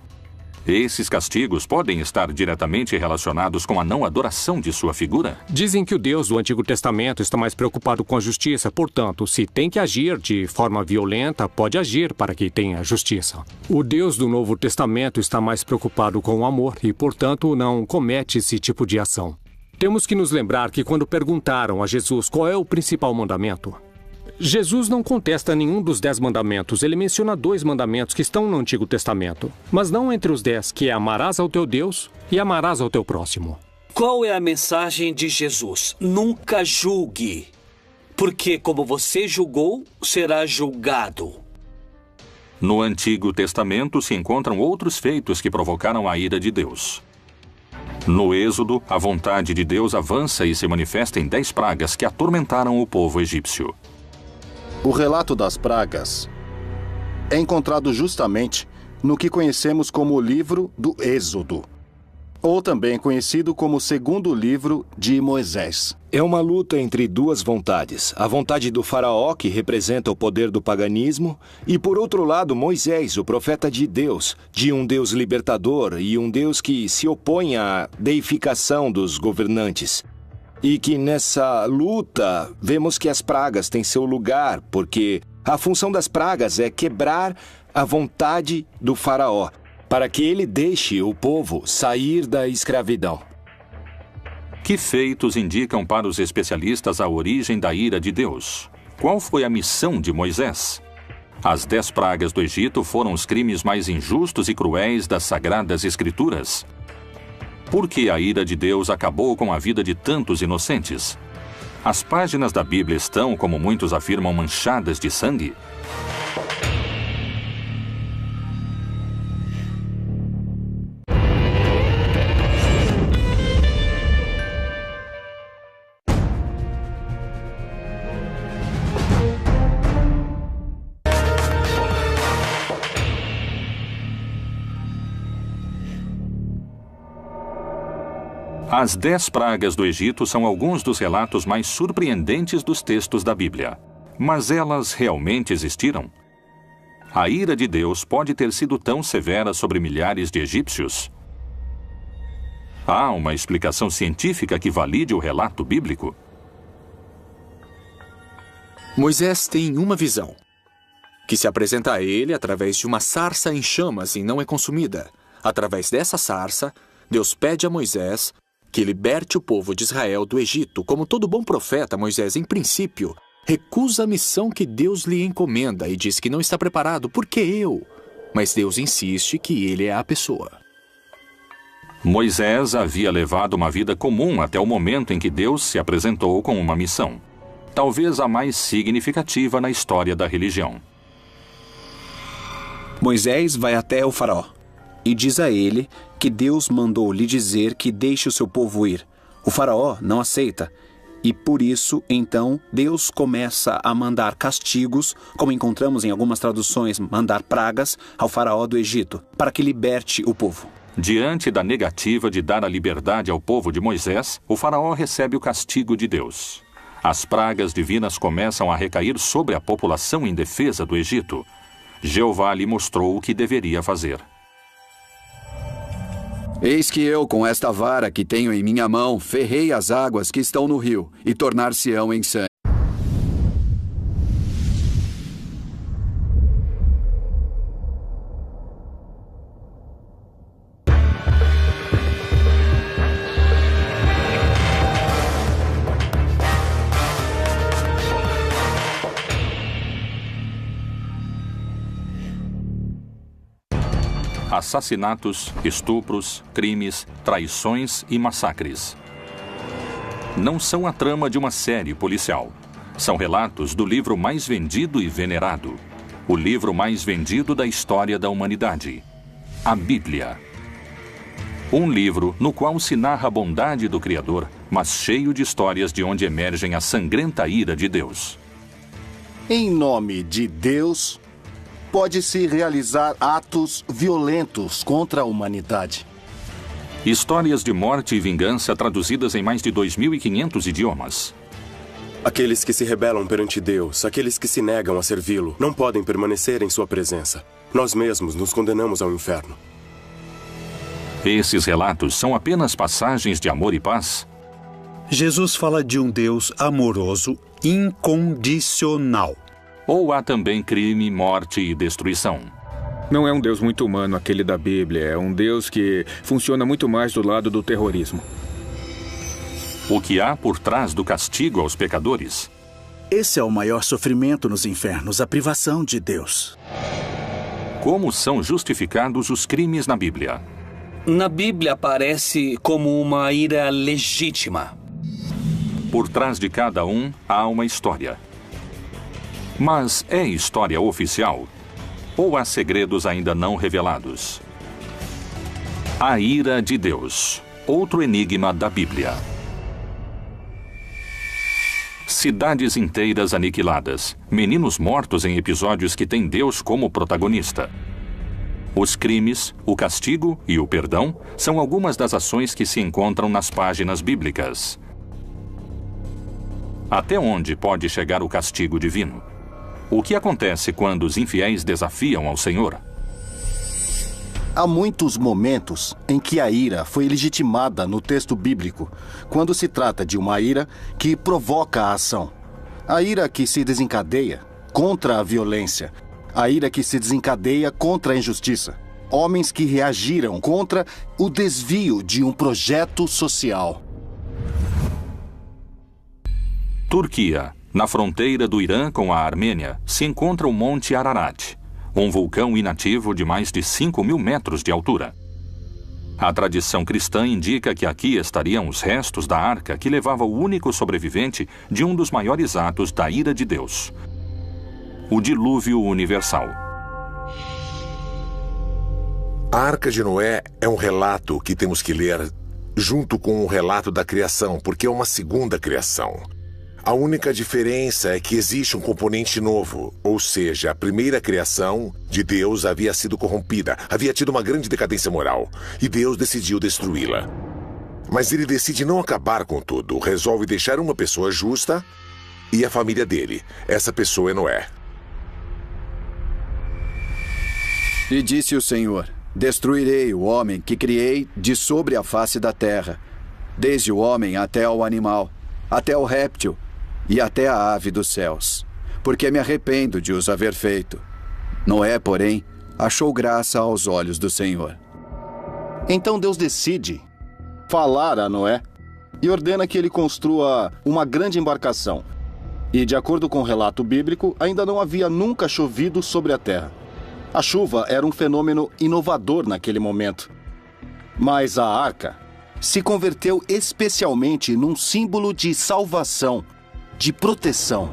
Esses castigos podem estar diretamente relacionados com a não adoração de sua figura? Dizem que o Deus do Antigo Testamento está mais preocupado com a justiça, portanto, se tem que agir de forma violenta, pode agir para que tenha justiça. O Deus do Novo Testamento está mais preocupado com o amor e, portanto, não comete esse tipo de ação. Temos que nos lembrar que quando perguntaram a Jesus qual é o principal mandamento, Jesus não contesta nenhum dos 10 mandamentos. Ele menciona 2 mandamentos que estão no Antigo Testamento, mas não entre os 10, que é amarás ao teu Deus e amarás ao teu próximo. Qual é a mensagem de Jesus? Nunca julgue, porque como você julgou, será julgado. No Antigo Testamento se encontram outros feitos que provocaram a ira de Deus. No Êxodo, a vontade de Deus avança e se manifesta em 10 pragas que atormentaram o povo egípcio. O relato das pragas é encontrado justamente no que conhecemos como o livro do Êxodo, ou também conhecido como o segundo livro de Moisés. É uma luta entre 2 vontades. A vontade do faraó, que representa o poder do paganismo, e por outro lado Moisés, o profeta de Deus, de um Deus libertador e um Deus que se opõe à deificação dos governantes. E que nessa luta vemos que as pragas têm seu lugar, porque a função das pragas é quebrar a vontade do faraó, para que ele deixe o povo sair da escravidão. Que feitos indicam para os especialistas a origem da ira de Deus? Qual foi a missão de Moisés? As 10 pragas do Egito foram os crimes mais injustos e cruéis das Sagradas Escrituras. Por que a ira de Deus acabou com a vida de tantos inocentes? As páginas da Bíblia estão, como muitos afirmam, manchadas de sangue? As 10 pragas do Egito são alguns dos relatos mais surpreendentes dos textos da Bíblia. Mas elas realmente existiram? A ira de Deus pode ter sido tão severa sobre milhares de egípcios? Há uma explicação científica que valide o relato bíblico? Moisés tem uma visão, que se apresenta a ele através de uma sarça em chamas e não é consumida. Através dessa sarça, Deus pede a Moisés que liberte o povo de Israel do Egito. Como todo bom profeta, Moisés, em princípio, recusa a missão que Deus lhe encomenda e diz que não está preparado. Por que eu? Mas Deus insiste que ele é a pessoa. Moisés havia levado uma vida comum até o momento em que Deus se apresentou com uma missão. Talvez a mais significativa na história da religião. Moisés vai até o faraó e diz a ele que Deus mandou lhe dizer que deixe o seu povo ir. O faraó não aceita. E por isso, então, Deus começa a mandar castigos, como encontramos em algumas traduções, mandar pragas ao faraó do Egito, para que liberte o povo. Diante da negativa de dar a liberdade ao povo de Moisés, o faraó recebe o castigo de Deus. As pragas divinas começam a recair sobre a população indefesa do Egito. Jeová lhe mostrou o que deveria fazer. Eis que eu, com esta vara que tenho em minha mão, ferrei as águas que estão no rio, e tornar-se-ão em sangue. Assassinatos, estupros, crimes, traições e massacres. Não são a trama de uma série policial. São relatos do livro mais vendido e venerado. O livro mais vendido da história da humanidade. A Bíblia. Um livro no qual se narra a bondade do Criador, mas cheio de histórias de onde emergem a sangrenta ira de Deus. Em nome de Deus, pode-se realizar atos violentos contra a humanidade. Histórias de morte e vingança traduzidas em mais de 2.500 idiomas. Aqueles que se rebelam perante Deus, aqueles que se negam a servi-lo, não podem permanecer em sua presença. Nós mesmos nos condenamos ao inferno. Esses relatos são apenas passagens de amor e paz? Jesus fala de um Deus amoroso, incondicional. Ou há também crime, morte e destruição? Não é um Deus muito humano aquele da Bíblia. É um Deus que funciona muito mais do lado do terrorismo. O que há por trás do castigo aos pecadores? Esse é o maior sofrimento nos infernos, a privação de Deus. Como são justificados os crimes na Bíblia? Na Bíblia aparece como uma ira legítima. Por trás de cada um há uma história. Mas é história oficial? Ou há segredos ainda não revelados? A ira de Deus, outro enigma da Bíblia. Cidades inteiras aniquiladas, meninos mortos em episódios que têm Deus como protagonista. Os crimes, o castigo e o perdão são algumas das ações que se encontram nas páginas bíblicas. Até onde pode chegar o castigo divino? O que acontece quando os infiéis desafiam ao Senhor? Há muitos momentos em que a ira foi legitimada no texto bíblico, quando se trata de uma ira que provoca a ação. A ira que se desencadeia contra a violência. A ira que se desencadeia contra a injustiça. Homens que reagiram contra o desvio de um projeto social. Turquia. Na fronteira do Irã com a Armênia, se encontra o Monte Ararat, um vulcão inativo de mais de 5.000 metros de altura. A tradição cristã indica que aqui estariam os restos da arca que levava o único sobrevivente de um dos maiores atos da ira de Deus: o dilúvio universal. A Arca de Noé é um relato que temos que ler junto com o relato da criação, porque é uma segunda criação. A única diferença é que existe um componente novo, ou seja, a primeira criação de Deus havia sido corrompida, havia tido uma grande decadência moral, e Deus decidiu destruí-la. Mas ele decide não acabar com tudo, resolve deixar uma pessoa justa e a família dele. Essa pessoa é Noé. E disse o Senhor: destruirei o homem que criei de sobre a face da terra, desde o homem até ao animal, até o réptil, e até a ave dos céus, porque me arrependo de os haver feito. Noé, porém, achou graça aos olhos do Senhor. Então Deus decide falar a Noé e ordena que ele construa uma grande embarcação. E, de acordo com o relato bíblico, ainda não havia nunca chovido sobre a terra. A chuva era um fenômeno inovador naquele momento. Mas a arca se converteu especialmente num símbolo de salvação, de proteção.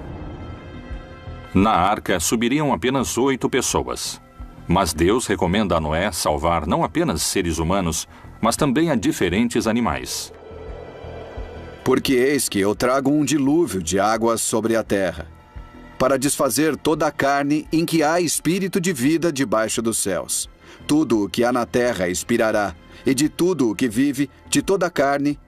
Na arca subiriam apenas 8 pessoas. Mas Deus recomenda a Noé salvar não apenas seres humanos, mas também a diferentes animais. Porque eis que eu trago um dilúvio de águas sobre a terra, para desfazer toda a carne em que há espírito de vida debaixo dos céus. Tudo o que há na terra expirará, e de tudo o que vive, de toda a carne,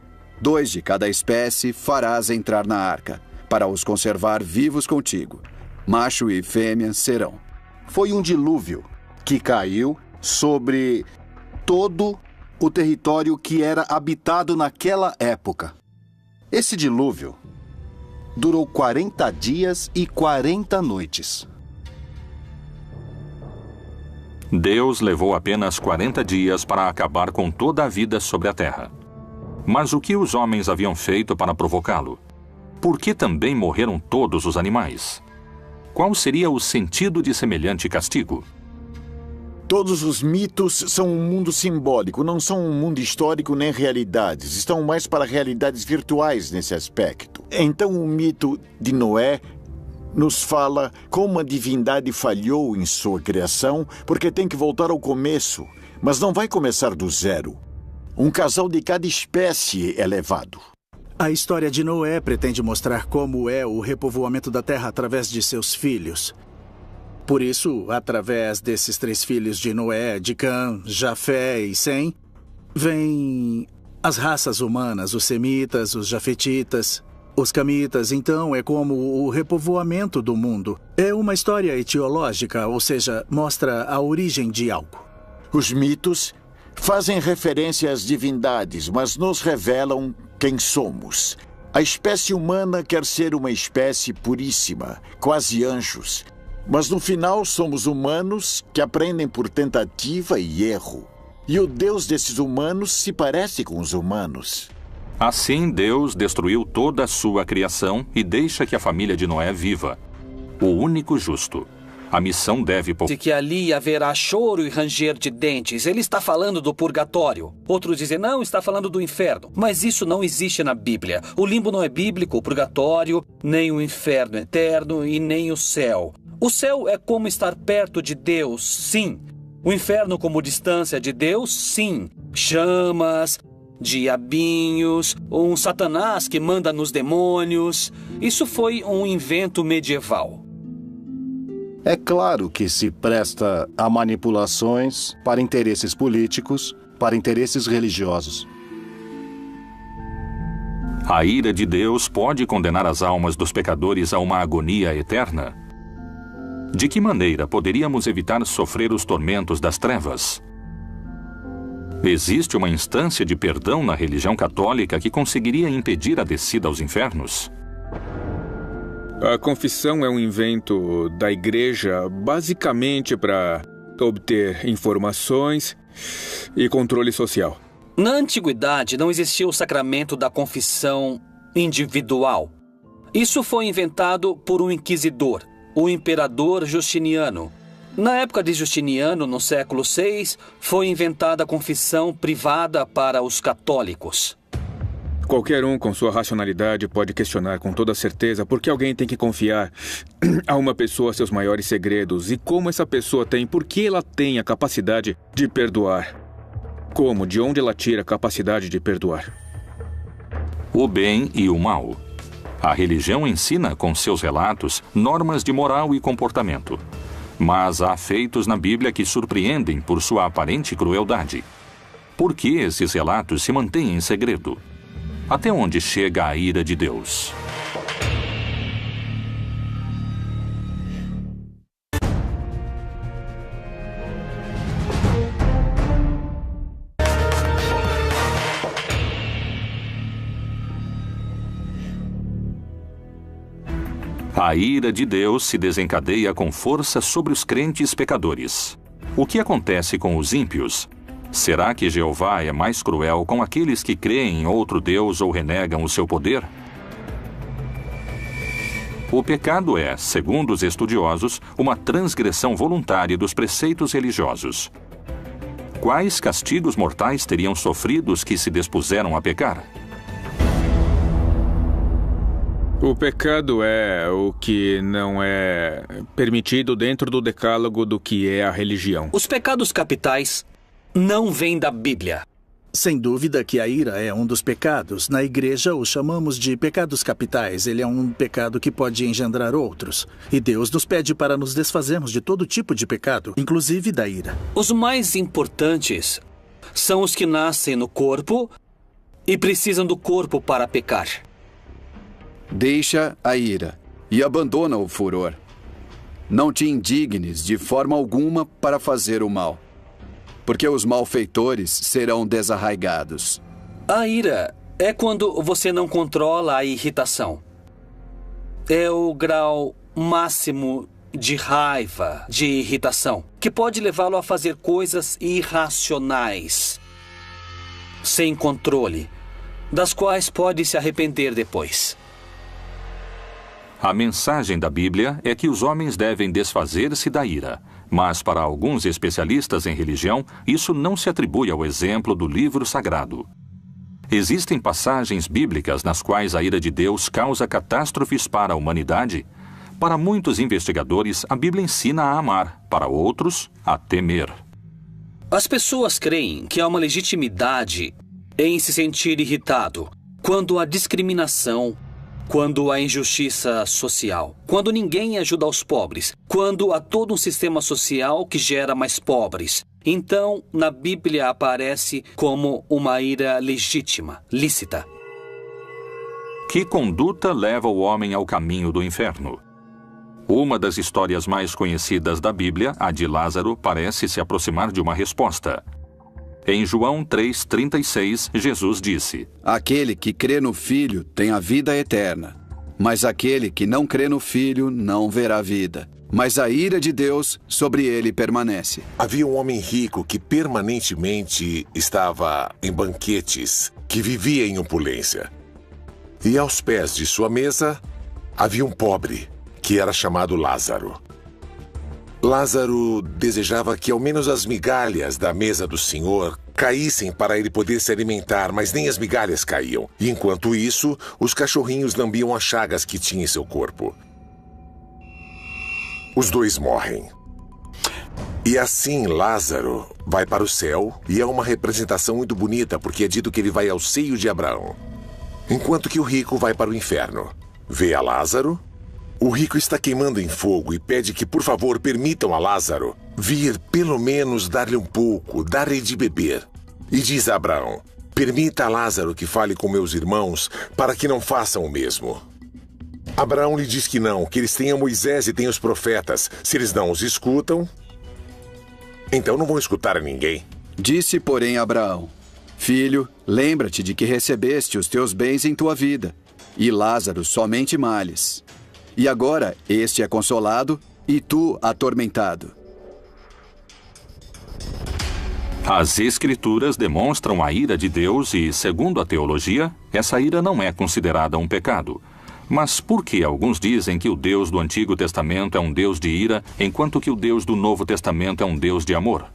2 de cada espécie farás entrar na arca, para os conservar vivos contigo. Macho e fêmea serão. Foi um dilúvio que caiu sobre todo o território que era habitado naquela época. Esse dilúvio durou 40 dias e 40 noites. Deus levou apenas 40 dias para acabar com toda a vida sobre a terra. Mas o que os homens haviam feito para provocá-lo? Por que também morreram todos os animais? Qual seria o sentido de semelhante castigo? Todos os mitos são um mundo simbólico, não são um mundo histórico nem realidades. Estão mais para realidades virtuais nesse aspecto. Então o mito de Noé nos fala como a divindade falhou em sua criação, porque tem que voltar ao começo, mas não vai começar do zero. Um casal de cada espécie é levado. A história de Noé pretende mostrar como é o repovoamento da terra através de seus filhos. Por isso, através desses 3 filhos de Noé, de Cã, Jafé e Sem, vêm as raças humanas, os semitas, os jafetitas, os camitas. Então, é como o repovoamento do mundo. É uma história etiológica, ou seja, mostra a origem de algo. Os mitos Fazem referência às divindades, mas nos revelam quem somos. A espécie humana quer ser uma espécie puríssima, quase anjos. Mas no final somos humanos que aprendem por tentativa e erro. E o Deus desses humanos se parece com os humanos. Assim, Deus destruiu toda a sua criação e deixa que a família de Noé viva. O único justo. A missão deve... que ali haverá choro e ranger de dentes. Ele está falando do purgatório. Outros dizem, não, está falando do inferno. Mas isso não existe na Bíblia. O limbo não é bíblico, o purgatório, nem o inferno eterno e nem o céu. O céu é como estar perto de Deus, sim. O inferno como distância de Deus, sim. Chamas, diabinhos, um Satanás que manda nos demônios. Isso foi um invento medieval. É claro que se presta a manipulações para interesses políticos, para interesses religiosos. A ira de Deus pode condenar as almas dos pecadores a uma agonia eterna? De que maneira poderíamos evitar sofrer os tormentos das trevas? Existe uma instância de perdão na religião católica que conseguiria impedir a descida aos infernos? A confissão é um invento da igreja basicamente para obter informações e controle social. Na antiguidade não existia o sacramento da confissão individual. Isso foi inventado por um inquisidor, o imperador Justiniano. Na época de Justiniano, no século VI, foi inventada a confissão privada para os católicos. Qualquer um com sua racionalidade pode questionar com toda certeza por que alguém tem que confiar a uma pessoa seus maiores segredos e como essa pessoa tem, por que ela tem a capacidade de perdoar. Como, de onde ela tira a capacidade de perdoar? O bem e o mal. A religião ensina com seus relatos normas de moral e comportamento. Mas há feitos na Bíblia que surpreendem por sua aparente crueldade. Por que esses relatos se mantêm em segredo? Até onde chega a ira de Deus? A ira de Deus se desencadeia com força sobre os crentes pecadores. O que acontece com os ímpios? Será que Jeová é mais cruel com aqueles que creem em outro Deus ou renegam o seu poder? O pecado é, segundo os estudiosos, uma transgressão voluntária dos preceitos religiosos. Quais castigos mortais teriam sofrido os que se dispuseram a pecar? O pecado é o que não é permitido dentro do decálogo do que é a religião. Os pecados capitais não vêm da Bíblia. Sem dúvida que a ira é um dos pecados. Na igreja o chamamos de pecados capitais. Ele é um pecado que pode engendrar outros. E Deus nos pede para nos desfazermos de todo tipo de pecado, inclusive da ira. Os mais importantes são os que nascem no corpo e precisam do corpo para pecar. Deixa a ira e abandona o furor. Não te indignes de forma alguma para fazer o mal, porque os malfeitores serão desarraigados. A ira é quando você não controla a irritação. É o grau máximo de raiva, de irritação, que pode levá-lo a fazer coisas irracionais, sem controle, das quais pode se arrepender depois. A mensagem da Bíblia é que os homens devem desfazer-se da ira. Mas, para alguns especialistas em religião, isso não se atribui ao exemplo do livro sagrado. Existem passagens bíblicas nas quais a ira de Deus causa catástrofes para a humanidade? Para muitos investigadores, a Bíblia ensina a amar, para outros, a temer. As pessoas creem que há uma legitimidade em se sentir irritado quando há discriminação, quando há injustiça social, quando ninguém ajuda os pobres, quando há todo um sistema social que gera mais pobres. Então, na Bíblia aparece como uma ira legítima, lícita. Que conduta leva o homem ao caminho do inferno? Uma das histórias mais conhecidas da Bíblia, a de Lázaro, parece se aproximar de uma resposta. Em João 3,36, Jesus disse: Aquele que crê no Filho tem a vida eterna, mas aquele que não crê no Filho não verá vida. Mas a ira de Deus sobre ele permanece. Havia um homem rico que permanentemente estava em banquetes, que vivia em opulência. E aos pés de sua mesa havia um pobre, que era chamado Lázaro. Lázaro desejava que ao menos as migalhas da mesa do Senhor caíssem para ele poder se alimentar, mas nem as migalhas caíam. E enquanto isso, os cachorrinhos lambiam as chagas que tinha em seu corpo. Os dois morrem. E assim Lázaro vai para o céu, e é uma representação muito bonita, porque é dito que ele vai ao seio de Abraão. Enquanto que o rico vai para o inferno. Vê a Lázaro. O rico está queimando em fogo e pede que, por favor, permitam a Lázaro vir pelo menos dar-lhe um pouco, dar-lhe de beber. E diz a Abraão: permita a Lázaro que fale com meus irmãos para que não façam o mesmo. Abraão lhe diz que não, que eles têm a Moisés e têm os profetas. Se eles não os escutam, então não vão escutar a ninguém. Disse, porém, Abraão: Filho, lembra-te de que recebeste os teus bens em tua vida, e Lázaro somente males. E agora este é consolado, e tu atormentado. As Escrituras demonstram a ira de Deus e, segundo a teologia, essa ira não é considerada um pecado. Mas por que alguns dizem que o Deus do Antigo Testamento é um Deus de ira, enquanto que o Deus do Novo Testamento é um Deus de amor?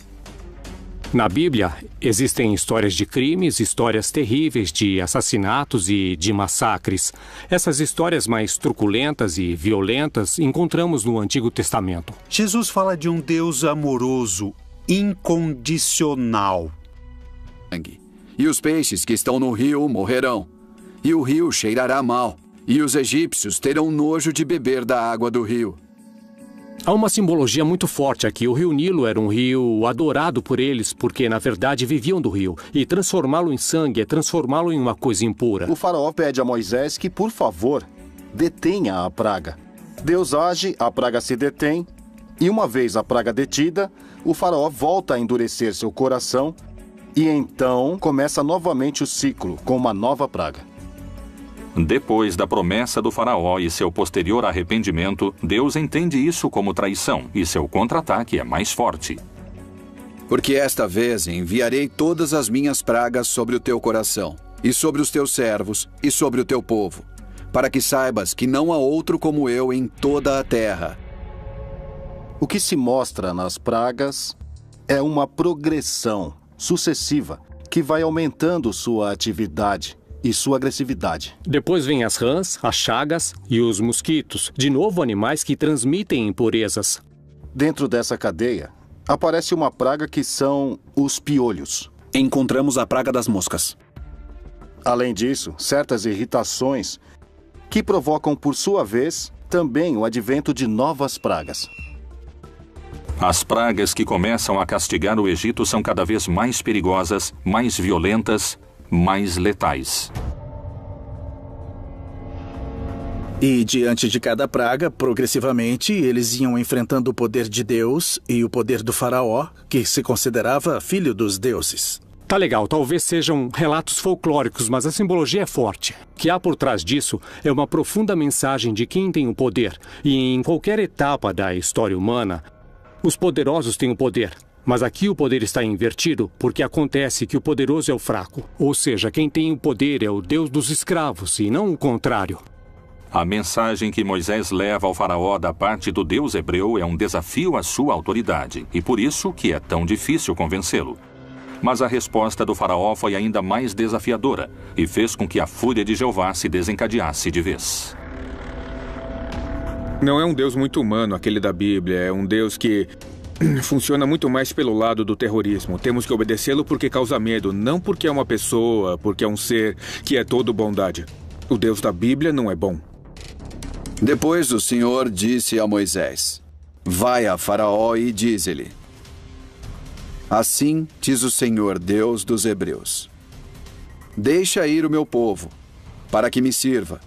Na Bíblia, existem histórias de crimes, histórias terríveis de assassinatos e de massacres. Essas histórias mais truculentas e violentas encontramos no Antigo Testamento. Jesus fala de um Deus amoroso, incondicional. E os peixes que estão no rio morrerão, e o rio cheirará mal, e os egípcios terão nojo de beber da água do rio. Há uma simbologia muito forte aqui. O rio Nilo era um rio adorado por eles, porque na verdade viviam do rio. E transformá-lo em sangue é transformá-lo em uma coisa impura. O faraó pede a Moisés que, por favor, detenha a praga. Deus age, a praga se detém, e uma vez a praga detida, o faraó volta a endurecer seu coração, e então começa novamente o ciclo com uma nova praga. Depois da promessa do faraó e seu posterior arrependimento, Deus entende isso como traição e seu contra-ataque é mais forte. Porque esta vez enviarei todas as minhas pragas sobre o teu coração, e sobre os teus servos, e sobre o teu povo, para que saibas que não há outro como eu em toda a terra. O que se mostra nas pragas é uma progressão sucessiva que vai aumentando sua atividade e sua agressividade. Depois vêm as rãs, as chagas e os mosquitos, de novo animais que transmitem impurezas. Dentro dessa cadeia, aparece uma praga que são os piolhos. Encontramos a praga das moscas. Além disso, certas irritações que provocam, por sua vez, também o advento de novas pragas. As pragas que começam a castigar o Egito são cada vez mais perigosas, mais violentas, mais letais. E diante de cada praga, progressivamente, eles iam enfrentando o poder de Deus e o poder do faraó, que se considerava filho dos deuses. Tá legal, talvez sejam relatos folclóricos, mas a simbologia é forte. O que há por trás disso é uma profunda mensagem de quem tem o poder. E em qualquer etapa da história humana, os poderosos têm o poder. Mas aqui o poder está invertido porque acontece que o poderoso é o fraco. Ou seja, quem tem o poder é o Deus dos escravos e não o contrário. A mensagem que Moisés leva ao faraó da parte do Deus hebreu é um desafio à sua autoridade, e por isso que é tão difícil convencê-lo. Mas a resposta do faraó foi ainda mais desafiadora e fez com que a fúria de Jeová se desencadeasse de vez. Não é um Deus muito humano aquele da Bíblia, é um Deus que funciona muito mais pelo lado do terrorismo. Temos que obedecê-lo porque causa medo, não porque é uma pessoa, porque é um ser que é todo bondade. O Deus da Bíblia não é bom. Depois o Senhor disse a Moisés: Vai a Faraó e diz-lhe: Assim diz o Senhor, Deus dos Hebreus: Deixa ir o meu povo, para que me sirva,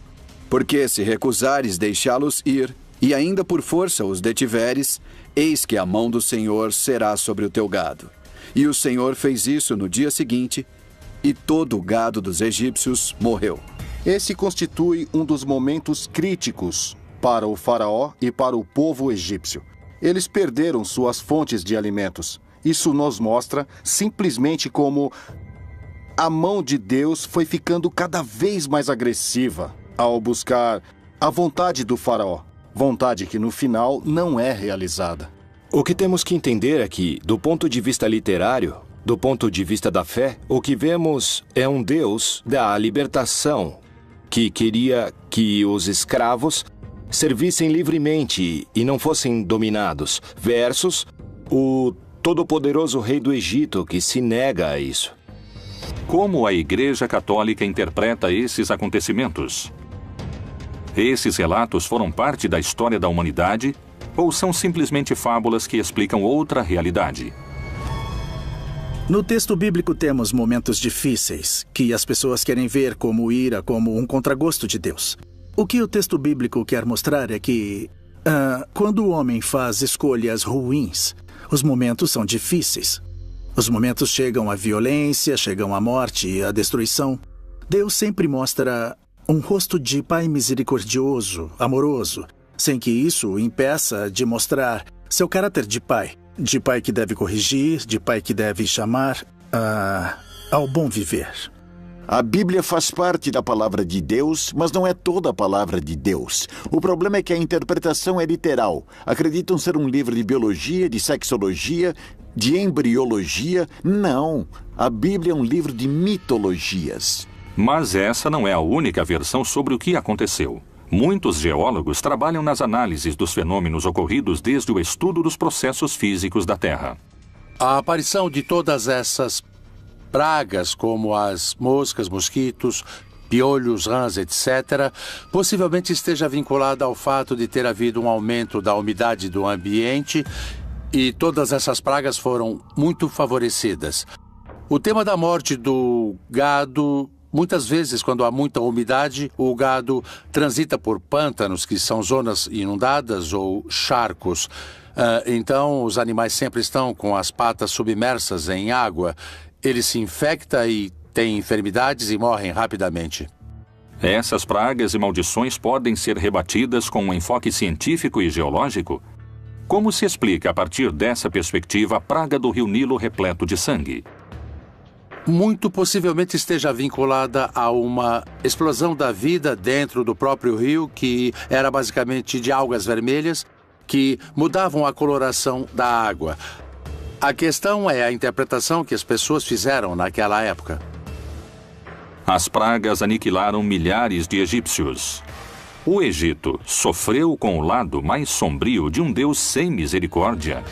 porque se recusares deixá-los ir, e ainda por força os detiveres, eis que a mão do Senhor será sobre o teu gado, E o Senhor fez isso no dia seguinte, e todo o gado dos egípcios morreu. Esse constitui um dos momentos críticos para o faraó e para o povo egípcio. Eles perderam suas fontes de alimentos. Isso nos mostra simplesmente como a mão de Deus foi ficando cada vez mais agressiva ao buscar a vontade do faraó. Vontade que no final não é realizada. O que temos que entender é que, do ponto de vista literário, do ponto de vista da fé, o que vemos é um Deus da libertação que queria que os escravos servissem livremente e não fossem dominados, versus o todo-poderoso rei do Egito que se nega a isso. Como a Igreja Católica interpreta esses acontecimentos? Esses relatos foram parte da história da humanidade ou são simplesmente fábulas que explicam outra realidade? No texto bíblico temos momentos difíceis, que as pessoas querem ver como ira, como um contragosto de Deus. O que o texto bíblico quer mostrar é que, quando o homem faz escolhas ruins, os momentos são difíceis. Os momentos chegam à violência, chegam à morte e à destruição. Deus sempre mostra um rosto de pai misericordioso, amoroso, sem que isso o impeça de mostrar seu caráter de pai que deve corrigir, de pai que deve chamar ao bom viver. A Bíblia faz parte da palavra de Deus, mas não é toda a palavra de Deus. O problema é que a interpretação é literal. Acreditam ser um livro de biologia, de sexologia, de embriologia. Não. A Bíblia é um livro de mitologias. Mas essa não é a única versão sobre o que aconteceu. Muitos geólogos trabalham nas análises dos fenômenos ocorridos desde o estudo dos processos físicos da Terra. A aparição de todas essas pragas, como as moscas, mosquitos, piolhos, rãs, etc., possivelmente esteja vinculada ao fato de ter havido um aumento da umidade do ambiente e todas essas pragas foram muito favorecidas. O tema da morte do gado, muitas vezes, quando há muita umidade, o gado transita por pântanos, que são zonas inundadas, ou charcos. Então, os animais sempre estão com as patas submersas em água. Ele se infecta e tem enfermidades e morrem rapidamente. Essas pragas e maldições podem ser rebatidas com um enfoque científico e geológico? Como se explica, a partir dessa perspectiva, a praga do rio Nilo repleto de sangue? Muito possivelmente esteja vinculada a uma explosão da vida dentro do próprio rio, que era basicamente de algas vermelhas, que mudavam a coloração da água. A questão é a interpretação que as pessoas fizeram naquela época. As pragas aniquilaram milhares de egípcios. O Egito sofreu com o lado mais sombrio de um Deus sem misericórdia.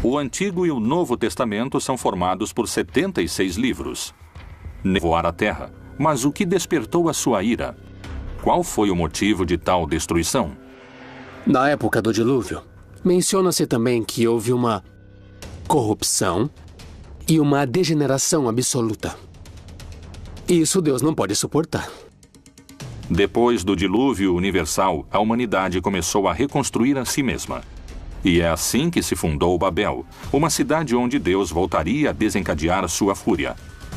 O Antigo e o Novo Testamento são formados por 76 livros. Nevoar a terra. Mas o que despertou a sua ira? Qual foi o motivo de tal destruição? Na época do dilúvio, menciona-se também que houve uma corrupção e uma degeneração absoluta. Isso Deus não pode suportar. Depois do dilúvio universal, a humanidade começou a reconstruir a si mesma. E é assim que se fundou Babel, uma cidade onde Deus voltaria a desencadear sua fúria.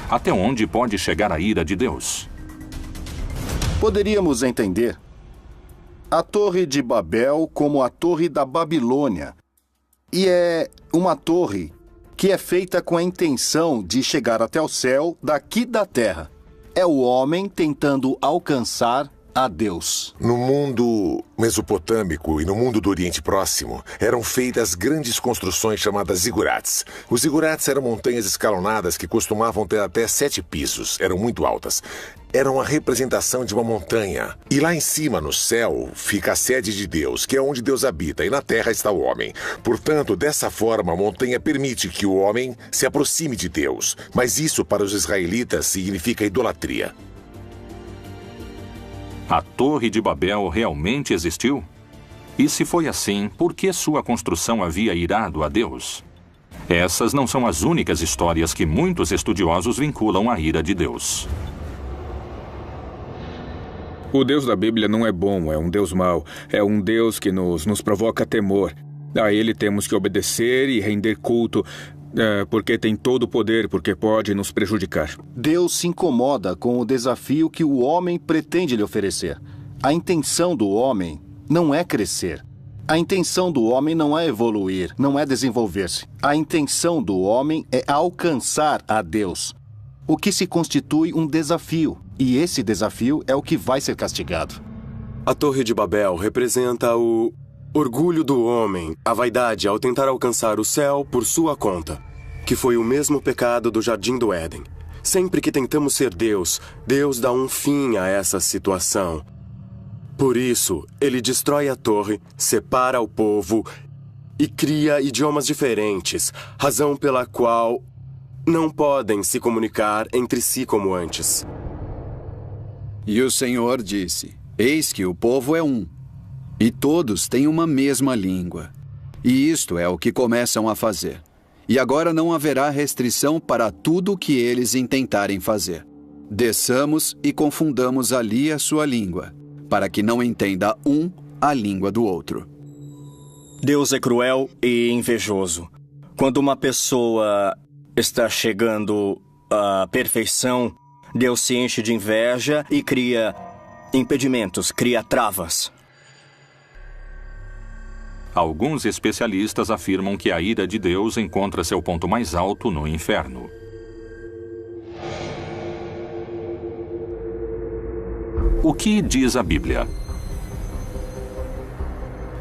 Até onde pode chegar a ira de Deus? Poderíamos entender a Torre de Babel como a Torre da Babilônia. E é uma torre que é feita com a intenção de chegar até o céu daqui da terra. É o homem tentando alcançar a Deus. No mundo mesopotâmico e no mundo do Oriente Próximo, eram feitas grandes construções chamadas zigurates. Os zigurates eram montanhas escalonadas que costumavam ter até 7 pisos, eram muito altas. Eram a representação de uma montanha. E lá em cima, no céu, fica a sede de Deus, que é onde Deus habita, e na terra está o homem. Portanto, dessa forma, a montanha permite que o homem se aproxime de Deus. Mas isso, para os israelitas, significa idolatria. A Torre de Babel realmente existiu? E se foi assim, por que sua construção havia irado a Deus? Essas não são as únicas histórias que muitos estudiosos vinculam à ira de Deus. O Deus da Bíblia não é bom, é um Deus mau. É um Deus que nos provoca temor. A ele temos que obedecer e render culto, porque tem todo o poder, porque pode nos prejudicar. Deus se incomoda com o desafio que o homem pretende lhe oferecer. A intenção do homem não é crescer. A intenção do homem não é evoluir, não é desenvolver-se. A intenção do homem é alcançar a Deus, o que se constitui um desafio. E esse desafio é o que vai ser castigado. A Torre de Babel representa o orgulho do homem, a vaidade ao tentar alcançar o céu por sua conta, que foi o mesmo pecado do Jardim do Éden. Sempre que tentamos ser Deus, Deus dá um fim a essa situação. Por isso, ele destrói a torre, separa o povo e cria idiomas diferentes, razão pela qual não podem se comunicar entre si como antes. E o Senhor disse: Eis que o povo é um, e todos têm uma mesma língua. E isto é o que começam a fazer. E agora não haverá restrição para tudo o que eles intentarem fazer. Desçamos e confundamos ali a sua língua, para que não entenda um a língua do outro. Deus é cruel e invejoso. Quando uma pessoa está chegando à perfeição, Deus se enche de inveja e cria impedimentos, cria travas. Alguns especialistas afirmam que a ira de Deus encontra seu ponto mais alto no inferno. O que diz a Bíblia?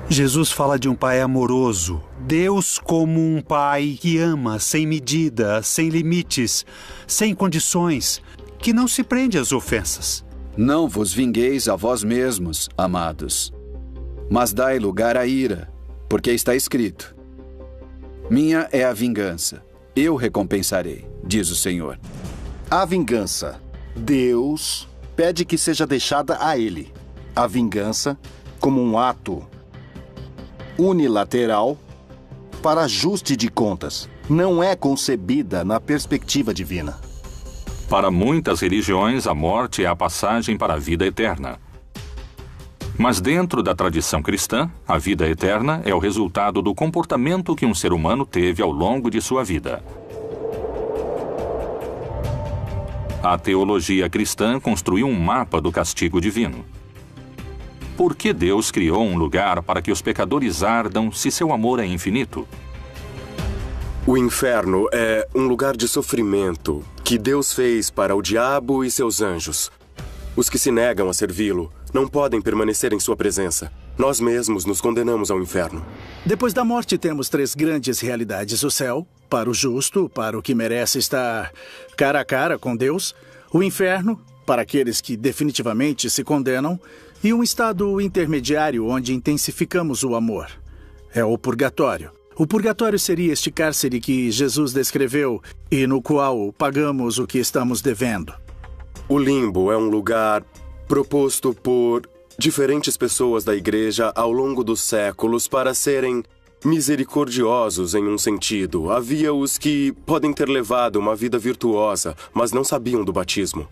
Jesus fala de um pai amoroso. Deus como um pai que ama sem medida, sem limites, sem condições, que não se prende às ofensas. Não vos vingueis a vós mesmos, amados, mas dai lugar à ira, porque está escrito: Minha é a vingança, eu recompensarei, diz o Senhor. A vingança, Deus pede que seja deixada a ele. A vingança como um ato unilateral para ajuste de contas. Não é concebida na perspectiva divina. Para muitas religiões, a morte é a passagem para a vida eterna. Mas dentro da tradição cristã, a vida eterna é o resultado do comportamento que um ser humano teve ao longo de sua vida. A teologia cristã construiu um mapa do castigo divino. Por que Deus criou um lugar para que os pecadores ardam se seu amor é infinito? O inferno é um lugar de sofrimento que Deus fez para o diabo e seus anjos. Os que se negam a servi-lo não podem permanecer em sua presença. Nós mesmos nos condenamos ao inferno. Depois da morte, temos 3 grandes realidades: o céu, para o justo, para o que merece estar cara a cara com Deus; o inferno, para aqueles que definitivamente se condenam; e um estado intermediário onde intensificamos o amor. É o purgatório. O purgatório seria este cárcere que Jesus descreveu e no qual pagamos o que estamos devendo. O limbo é um lugar proposto por diferentes pessoas da igreja ao longo dos séculos para serem misericordiosos em um sentido. Havia os que podem ter levado uma vida virtuosa, mas não sabiam do batismo.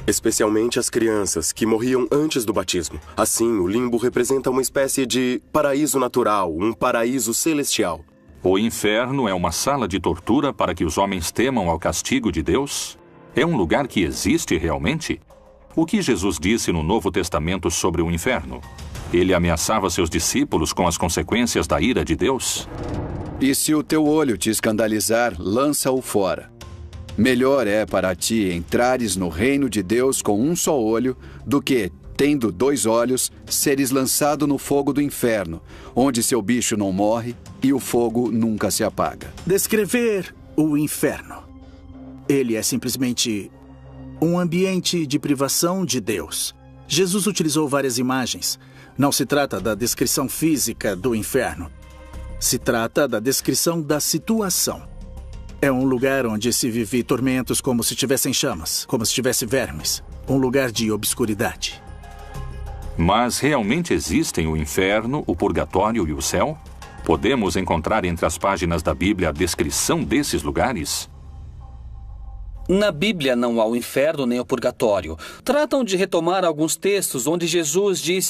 Especialmente as crianças, que morriam antes do batismo. Assim, o limbo representa uma espécie de paraíso natural, um paraíso celestial. O inferno é uma sala de tortura para que os homens temam ao castigo de Deus? É um lugar que existe realmente? O que Jesus disse no Novo Testamento sobre o inferno? Ele ameaçava seus discípulos com as consequências da ira de Deus? E se o teu olho te escandalizar, lança-o fora. Melhor é para ti entrares no reino de Deus com um só olho, do que, tendo 2 olhos, seres lançado no fogo do inferno, onde seu bicho não morre e o fogo nunca se apaga. Descrever o inferno. Ele é simplesmente um ambiente de privação de Deus. Jesus utilizou várias imagens. Não se trata da descrição física do inferno. Se trata da descrição da situação. É um lugar onde se vive tormentos como se tivessem chamas, como se tivesse vermes. Um lugar de obscuridade. Mas realmente existem o inferno, o purgatório e o céu? Podemos encontrar entre as páginas da Bíblia a descrição desses lugares? Na Bíblia não há o inferno nem o purgatório. Tratam de retomar alguns textos onde Jesus disse